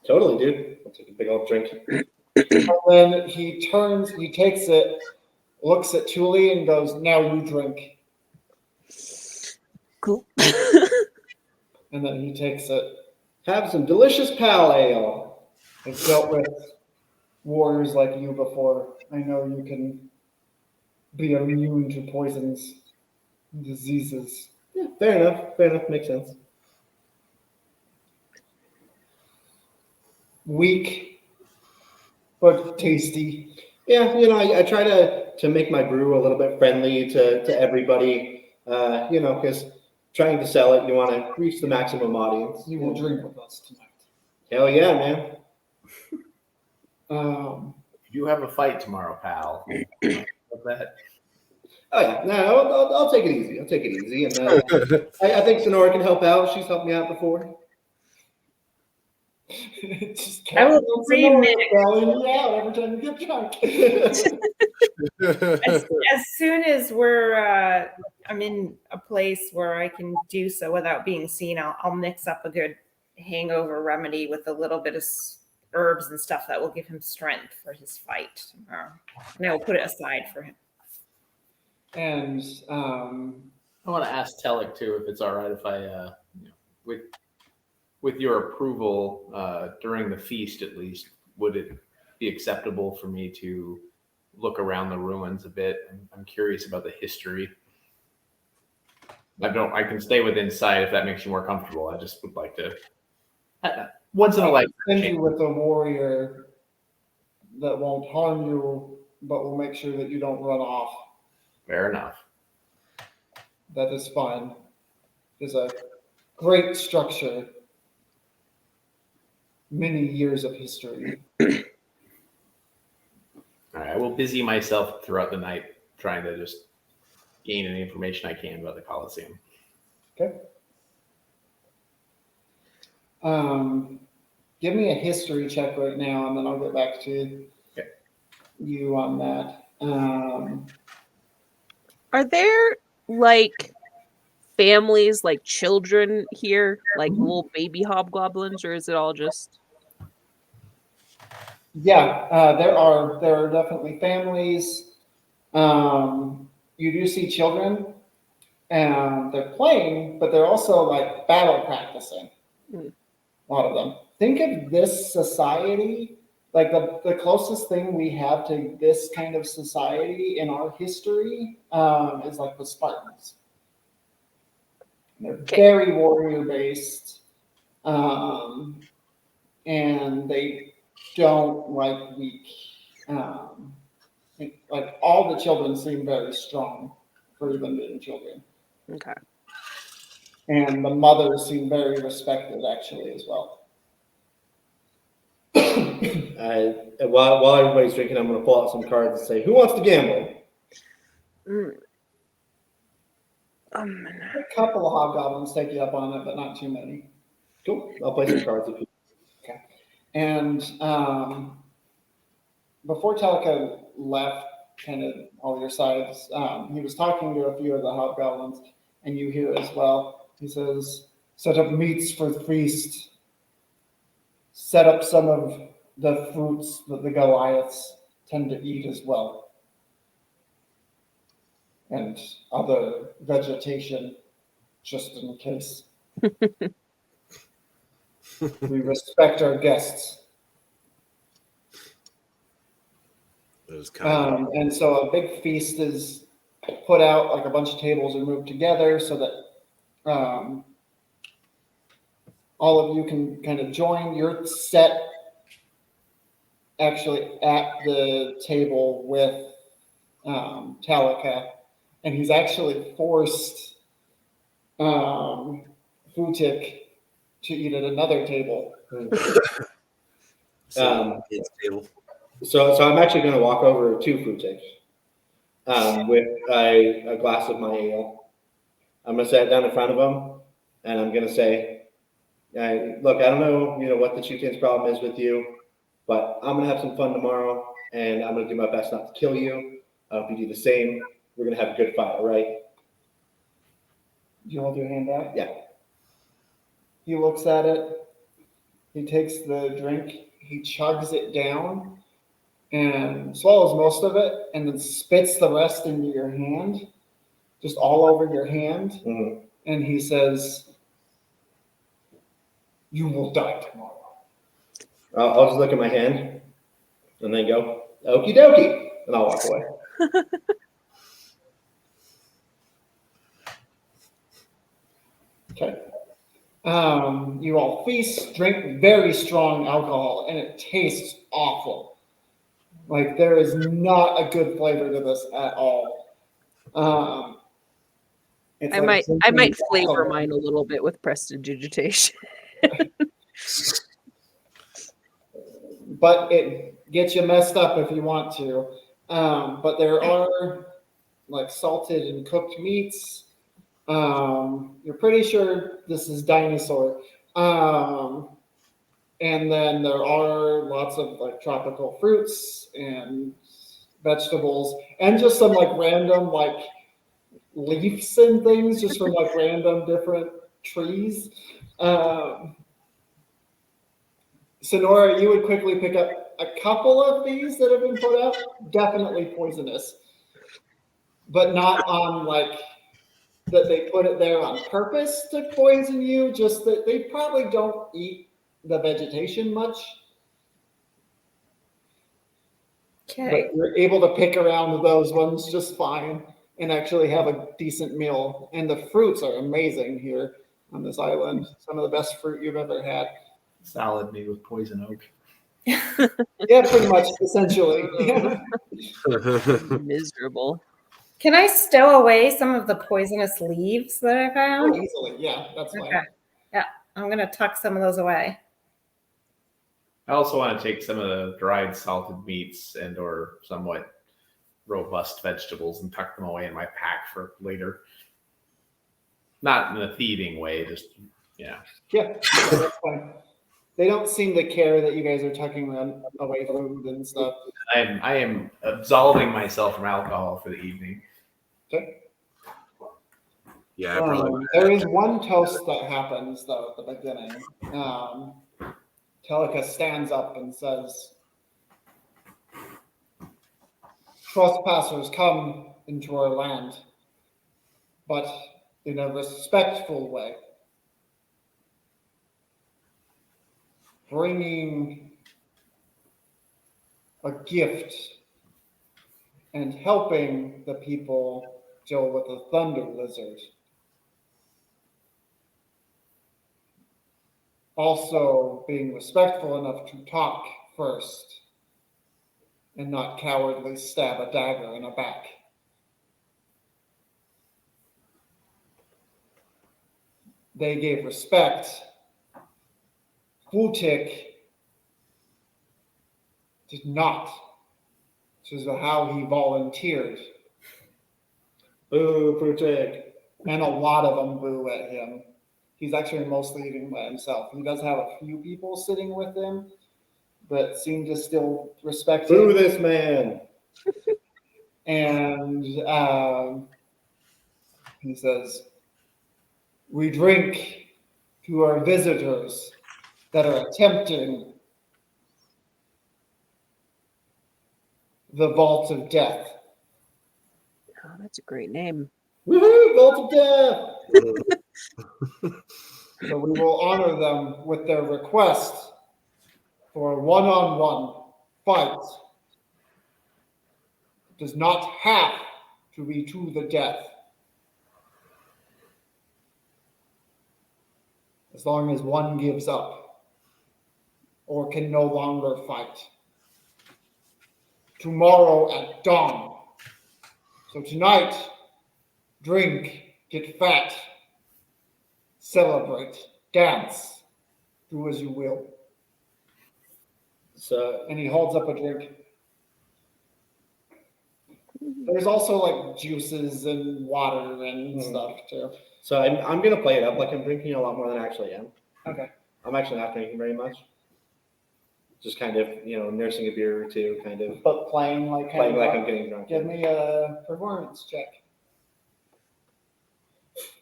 B: Totally, dude. I'll take a big old drink.
A: And then he takes it, looks at Toolie and goes, now you drink.
D: Cool.
A: And then he takes it.
B: Have some delicious pale ale.
A: I've dealt with warriors like you before. I know you can be immune to poisons, diseases.
B: Yeah, fair enough. Makes sense.
A: Weak, but tasty.
B: Yeah, you know, I try to make my brew a little bit friendly to everybody. You know, because trying to sell it, you want to reach the maximum audience.
A: You will drink with us tonight.
B: Hell yeah, man.
F: You have a fight tomorrow, pal. What's that?
B: Oh yeah, no, I'll take it easy. And I think Sonora can help out. She's helped me out before.
A: Just
C: I will
A: Sonora
C: remix.
A: bailing you out every time you get drunk.
C: As soon as I'm in a place where I can do so without being seen, I'll mix up a good hangover remedy with a little bit of herbs and stuff that will give him strength for his fight tomorrow. And I will put it aside for him.
A: And
F: I want to ask Telek too if it's all right if I, with your approval, during the feast at least, would it be acceptable for me to look around the ruins a bit? I'm curious about the history. I can stay within sight if that makes you more comfortable. I just would like to, once in a lifetime.
A: send you with a warrior that won't harm you, but will make sure that you don't run off.
F: Fair enough.
A: That is fine. There's a great structure, many years of history.
F: All right, I will busy myself throughout the night trying to just gain any information I can about the Colosseum.
A: Okay. Give me a history check right now, and then I'll get back to you on that.
D: Are there like families, like children here, like little baby hobgoblins, or is it all just?
A: Yeah, there are definitely families. You do see children, and they're playing, but they're also like battle practicing. A lot of them. Think of this society, like the closest thing we have to this kind of society in our history is like the Spartans. They're very warrior based, and they don't like weak. Like all the children seem very strong for even being children.
D: Okay.
A: And the mothers seem very respected actually as well.
B: While everybody's drinking, I'm going to pull out some cards and say, "Who wants to gamble?"
A: A couple of hobgoblins take you up on it, but not too many.
B: Cool. I'll play some cards if you.
A: Okay. And before Teleka left, kind of all your sides, he was talking to a few of the hobgoblins, and you hear as well. He says, "Set up meats for the feast. Set up some of the fruits that the Goliaths tend to eat as well. And other vegetation, just in case. We respect our guests." And so a big feast is put out, like a bunch of tables are moved together so that all of you can kind of join. You're set actually at the table with Talika, and he's actually forced Futik to eat at another table.
B: So I'm actually going to walk over to Futik with a glass of my ale. I'm going to set it down in front of him, and I'm going to say, "Look, I don't know, what the chieftain's problem is with you, but I'm going to have some fun tomorrow, and I'm going to do my best not to kill you. If you do the same, we're going to have a good fight, all right?"
A: Do you hold your hand out?
B: Yeah.
A: He looks at it. He takes the drink. He chugs it down and swallows most of it, and then spits the rest into your hand, just all over your hand.
B: Mm-hmm.
A: And he says, "You will die tomorrow."
B: I'll just look at my hand and then go, "Okie dokie," and I'll walk away.
A: Okay. You all feast, drink very strong alcohol, and it tastes awful. Like there is not a good flavor to this at all.
D: I
A: like
D: might flavor mine a little bit with prestidigitation.
A: But it gets you messed up if you want to. But there are like salted and cooked meats. You're pretty sure this is dinosaur. And then there are lots of like tropical fruits and vegetables and just some like random like leaves and things just from like random different trees. Sonora, you would quickly pick up a couple of these that have been put out. Definitely poisonous. but not on like that they put it there on purpose to poison you, just that they probably don't eat the vegetation much.
C: Okay.
A: But you're able to pick around those ones just fine and actually have a decent meal. And the fruits are amazing here on this island. Some of the best fruit you've ever had.
F: Salad made with poison oak.
A: Yeah, pretty much, essentially.
D: Miserable.
C: Can I stow away some of the poisonous leaves that I
A: Oh,
C: found?
A: easily, yeah, that's fine.
C: Okay. Yeah, I'm gonna tuck some of those away.
F: I also want to take some of the dried salted meats and or somewhat robust vegetables and tuck them away in my pack for later. Not in a thieving way, just
A: Yeah, that's fine. They don't seem to care that you guys are tucking them away food and stuff.
F: I am absolving myself from alcohol for the evening.
A: Okay.
E: Yeah, probably.
A: There is one toast that happens though at the beginning. Telika stands up and says, "Trespassers come into our land, but in a respectful way, bringing a gift and helping the people deal with the thunder lizard. Also being respectful enough to talk first and not cowardly stab a dagger in a back. They gave respect. Futik did not. This is how he volunteered. Boo, Futik. And a lot of them boo at him. He's actually mostly eating by himself. He does have a few people sitting with him, but seem to still respect him.
B: Boo this man.
A: And he says, "We drink to our visitors that are attempting the Vault of Death."
D: Oh, that's a great name.
A: Woohoo! Vault of Death! So we will honor them with their request for a one-on-one fight. It does not have to be to the death. As long as one gives up or can no longer fight. Tomorrow at dawn. So tonight, drink, get fat, celebrate, dance, do as you will.
B: So
A: And he holds up a drink. There's also like juices and water and stuff too.
B: So I'm gonna play it up like I'm drinking a lot more than I actually am.
A: Okay.
B: I'm actually not drinking very much. Just kind of, nursing a beer or two, kind of
A: But playing like
B: playing like I'm getting drunk.
A: Give me a performance check.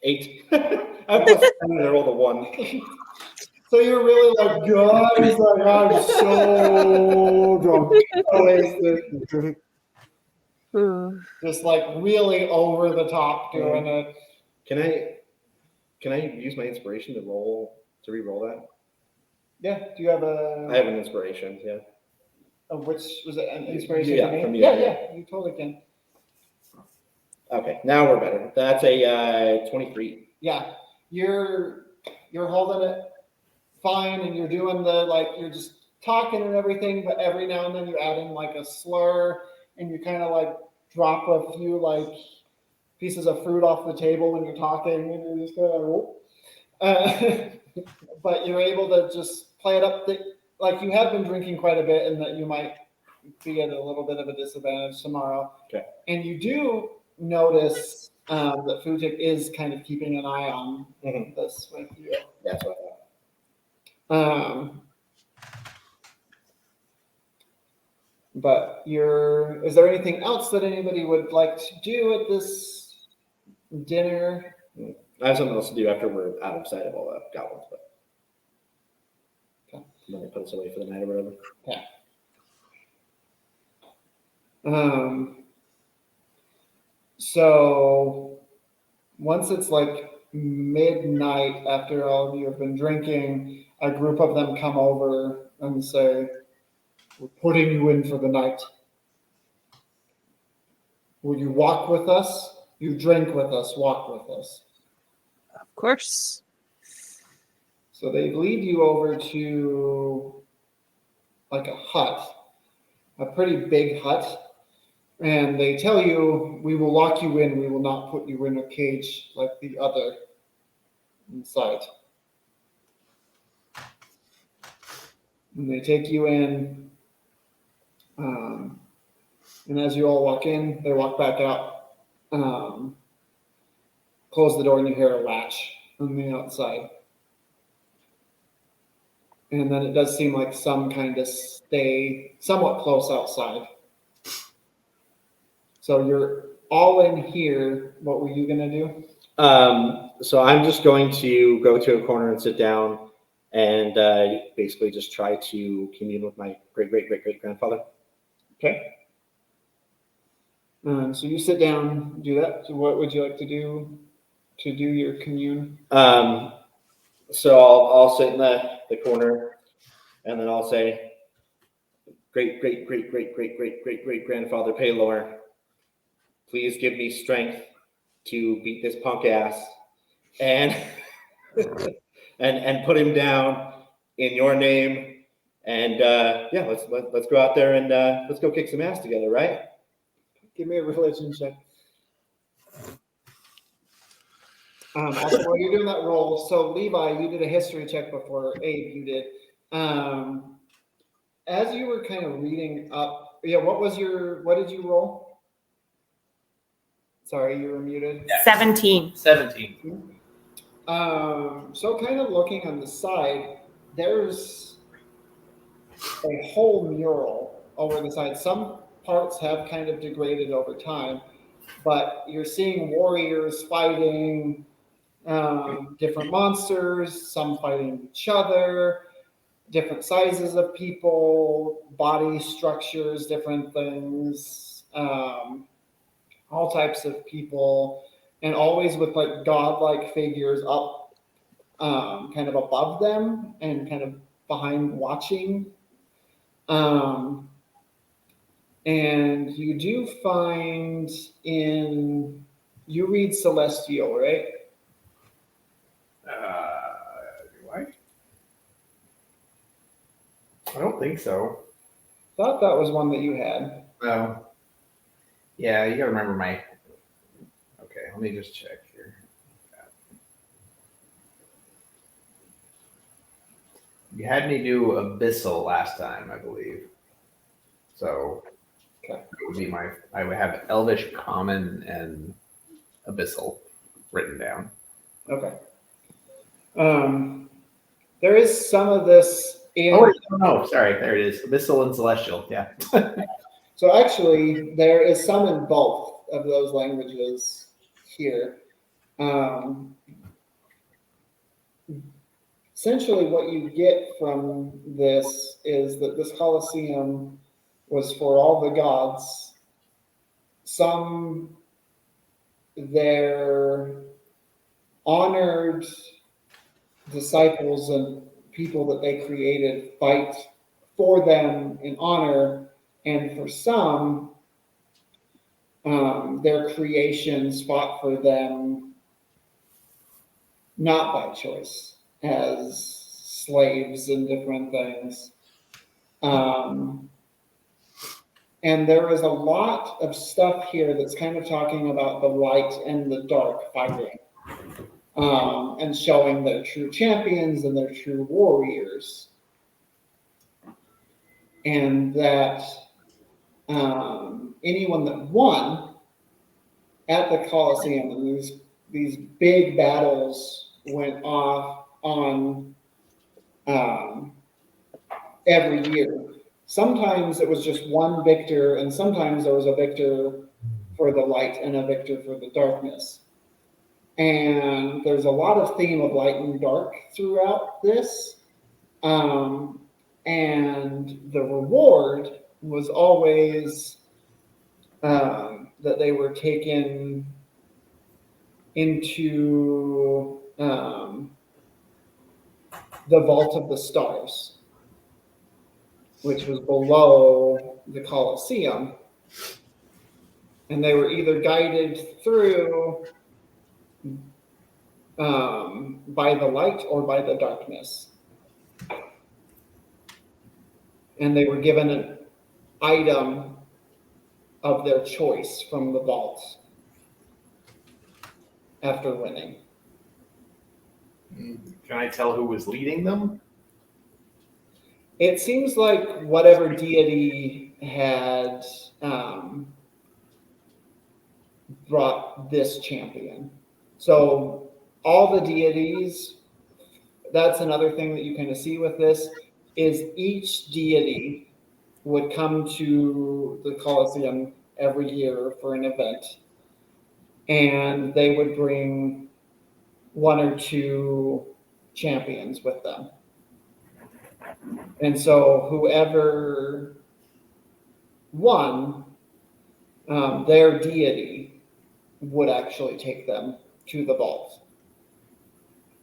B: 8. I plus 10 and I rolled a 1.
A: So you're really like, guys, like I'm so drunk. Wasted.
D: Ooh.
A: Just like really over the top doing it.
B: Can I use my inspiration to re-roll that?
A: Yeah. Do you have
B: I have an inspiration, yeah.
A: which was it an inspiration
B: Yeah,
A: for me?
B: from you,
A: Yeah,
B: yeah.
A: you totally can.
B: Okay, now we're better. That's a 23.
A: Yeah. You're holding it fine and you're doing you're just talking and everything, but every now and then you add in like a slur and you kind of like drop a few like pieces of fruit off the table when you're talking and you're just kind of but you're able to just play it up like you have been drinking quite a bit and that you might be at a little bit of a disadvantage tomorrow.
B: Okay.
A: And you do notice that Futik is kind of keeping an eye on this with you.
B: That's what I thought.
A: But is there anything else that anybody would like to do at this dinner?
B: I have something else to do after we're out of sight of all the goblins, but
A: Okay.
B: then they put us away for the night or whatever.
A: So once it's like midnight after all of you have been drinking, a group of them come over and say, "We're putting you in for the night. Will you walk with us? You drink with us, walk with us."
D: Of course.
A: So they lead you over to like a hut, a pretty big hut. And they tell you, "We will lock you in. We will not put you in a cage like the other inside." And they take you in. And as you all walk in, they walk back out, close the door, and you hear a latch on the outside. And then it does seem like some kind of stay somewhat close outside. So you're all in here. What were you going to do?
B: So I'm just going to go to a corner and sit down and basically just try to commune with my great-great-great-great-grandfather.
A: Okay. So you sit down, do that. So what would you like to do your commune?
B: So I'll sit in the corner and then I'll say, "Great-great-great-great-great-great-great-great-grandfather Paylor, please give me strength to beat this punk ass and and put him down in your name. And yeah, let's go out there and let's go kick some ass together, right?"
A: Give me a religion check. Also, while you're doing that roll, so Levi, you did a history check before. Abe, you did. As you were kind of reading up, what did you roll? Sorry, you were muted.
F: Yeah.
C: 17.
F: 17.
A: So kind of looking on the side, there's a whole mural over the side. Some parts have kind of degraded over time, but you're seeing warriors fighting different monsters, some fighting each other, different sizes of people, body structures, different things, all types of people, and always with like godlike figures up kind of above them and kind of behind watching. And you do find you read Celestial, right?
F: Do I? I don't think so.
A: Thought that was one that you had.
F: Oh. Yeah, you gotta remember my. Okay, let me just check here. You had me do Abyssal last time, I believe. So
A: Okay.
F: it would be I would have Elvish, Common, and Abyssal written down.
A: Okay. There is some of this in.
F: Oh, wait, no, sorry, there it is. Abyssal and Celestial, yeah.
A: So actually, there is some in both of those languages here. Essentially, what you get from this is that this Colosseum was for all the gods. Some their honored disciples and people that they created fight for them in honor, and for some, their creations fought for them not by choice, as slaves and different things. And there is a lot of stuff here that's kind of talking about the light and the dark fighting, and showing their true champions and their true warriors. And that anyone that won at the Colosseum, and these big battles went off on every year. Sometimes it was just one victor, and sometimes there was a victor for the light and a victor for the darkness. And there's a lot of theme of light and dark throughout this. And the reward was always that they were taken into the Vault of the Stars, which was below the Colosseum. And they were either guided through by the light or by the darkness. And they were given an item of their choice from the vault after winning.
F: Can I tell who was leading them?
A: It seems like whatever deity had brought this champion. So all the deities, that's another thing that you kind of see with this, is each deity would come to the Colosseum every year for an event, and they would bring one or two champions with them. And so whoever won, their deity would actually take them to the vault.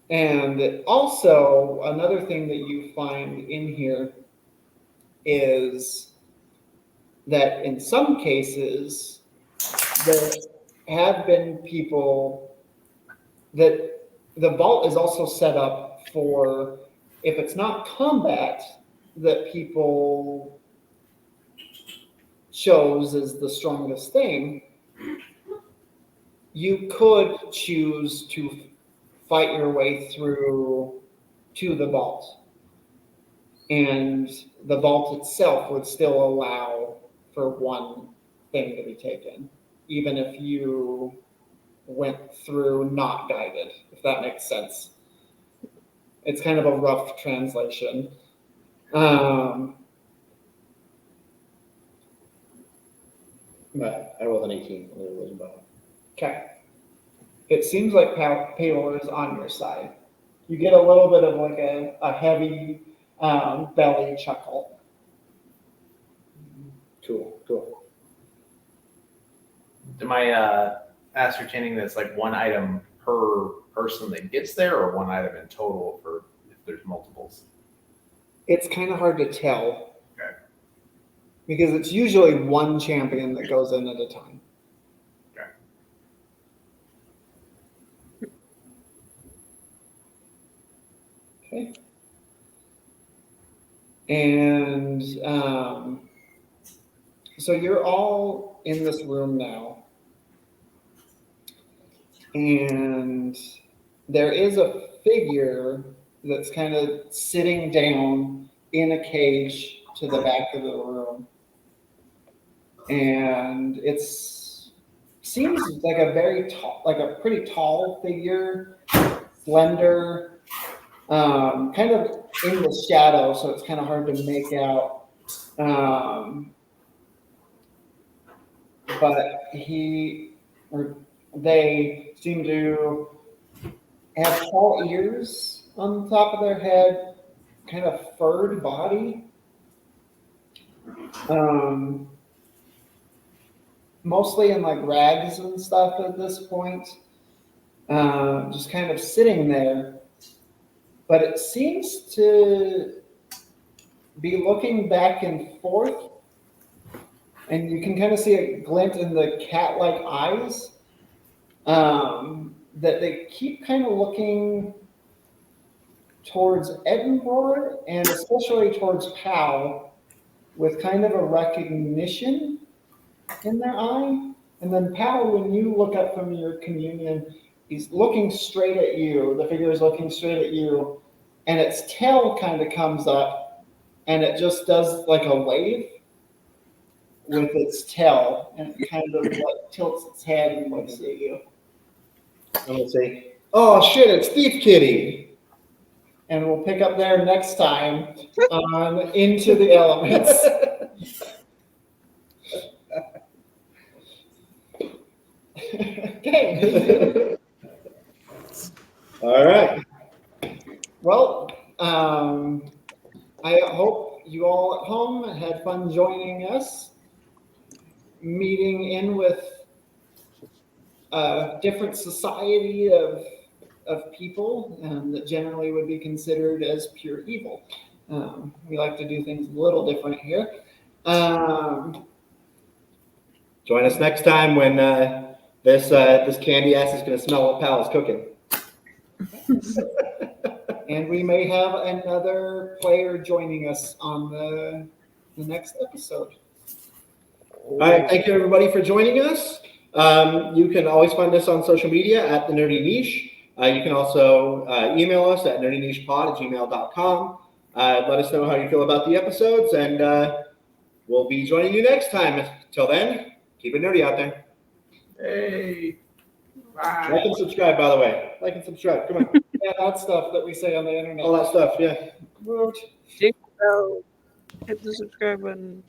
A: And also, another thing that you find in here is that in some cases, there have been people that the vault is also set up for, if it's not combat that people chose as the strongest thing, you could choose to fight your way through to the vault. And the vault itself would still allow for one thing to be taken, even if you went through not guided, if that makes sense. It's kind of a rough translation.
B: But I rolled an 18.
A: Okay. It seems like Paylor is on your side. You get a little bit of like a heavy belly chuckle.
B: Cool.
F: Am I ascertaining that it's like one item per person that gets there, or one item in total for if there's multiples?
A: It's kind of hard to tell.
F: Okay.
A: Because it's usually one champion that goes in at a time. Okay. And so you're all in this room now. And there is a figure that's kind of sitting down in a cage to the back of the room. And seems like a very tall, like a pretty tall figure, slender, kind of in the shadow, so it's kind of hard to make out. But he or they seem to have tall ears on the top of their head, kind of furred body. Mostly in like rags and stuff at this point. Just kind of sitting there. But it seems to be looking back and forth, and you can kind of see a glint in the cat-like eyes, that they keep kind of looking towards Edinburgh and especially towards Pal with kind of a recognition in their eye. And then Pal, when you look up from your communion, he's looking straight at you. The figure is looking straight at you, and its tail kind of comes up, and it just does like a wave with its tail, and it kind of like tilts its head and looks at you.
B: I'm gonna say, "Oh shit, it's Thief Kitty."
A: And we'll pick up there next time on Into the Elements. Okay.
B: All right.
A: Well, I hope you all at home had fun joining us. meeting in with a different society of people that generally would be considered as pure evil. We like to do things a little different here.
B: Join us next time when this candy ass is going to smell what Pal is cooking.
A: And we may have another player joining us on the next episode.
B: All right, thank you everybody for joining us. You can always find us on social media at The Nerdy Niche. You can also email us at nerdynichepod@gmail.com. Let us know how you feel about the episodes, and we'll be joining you next time. Till then, keep it nerdy out there.
F: Hey. Bye.
B: Like and subscribe, by the way. Like and subscribe. Come on.
A: Yeah, that stuff that we say on the internet.
B: All that stuff, yeah.
A: Woot.
D: Jingle bell. Hit the subscribe button.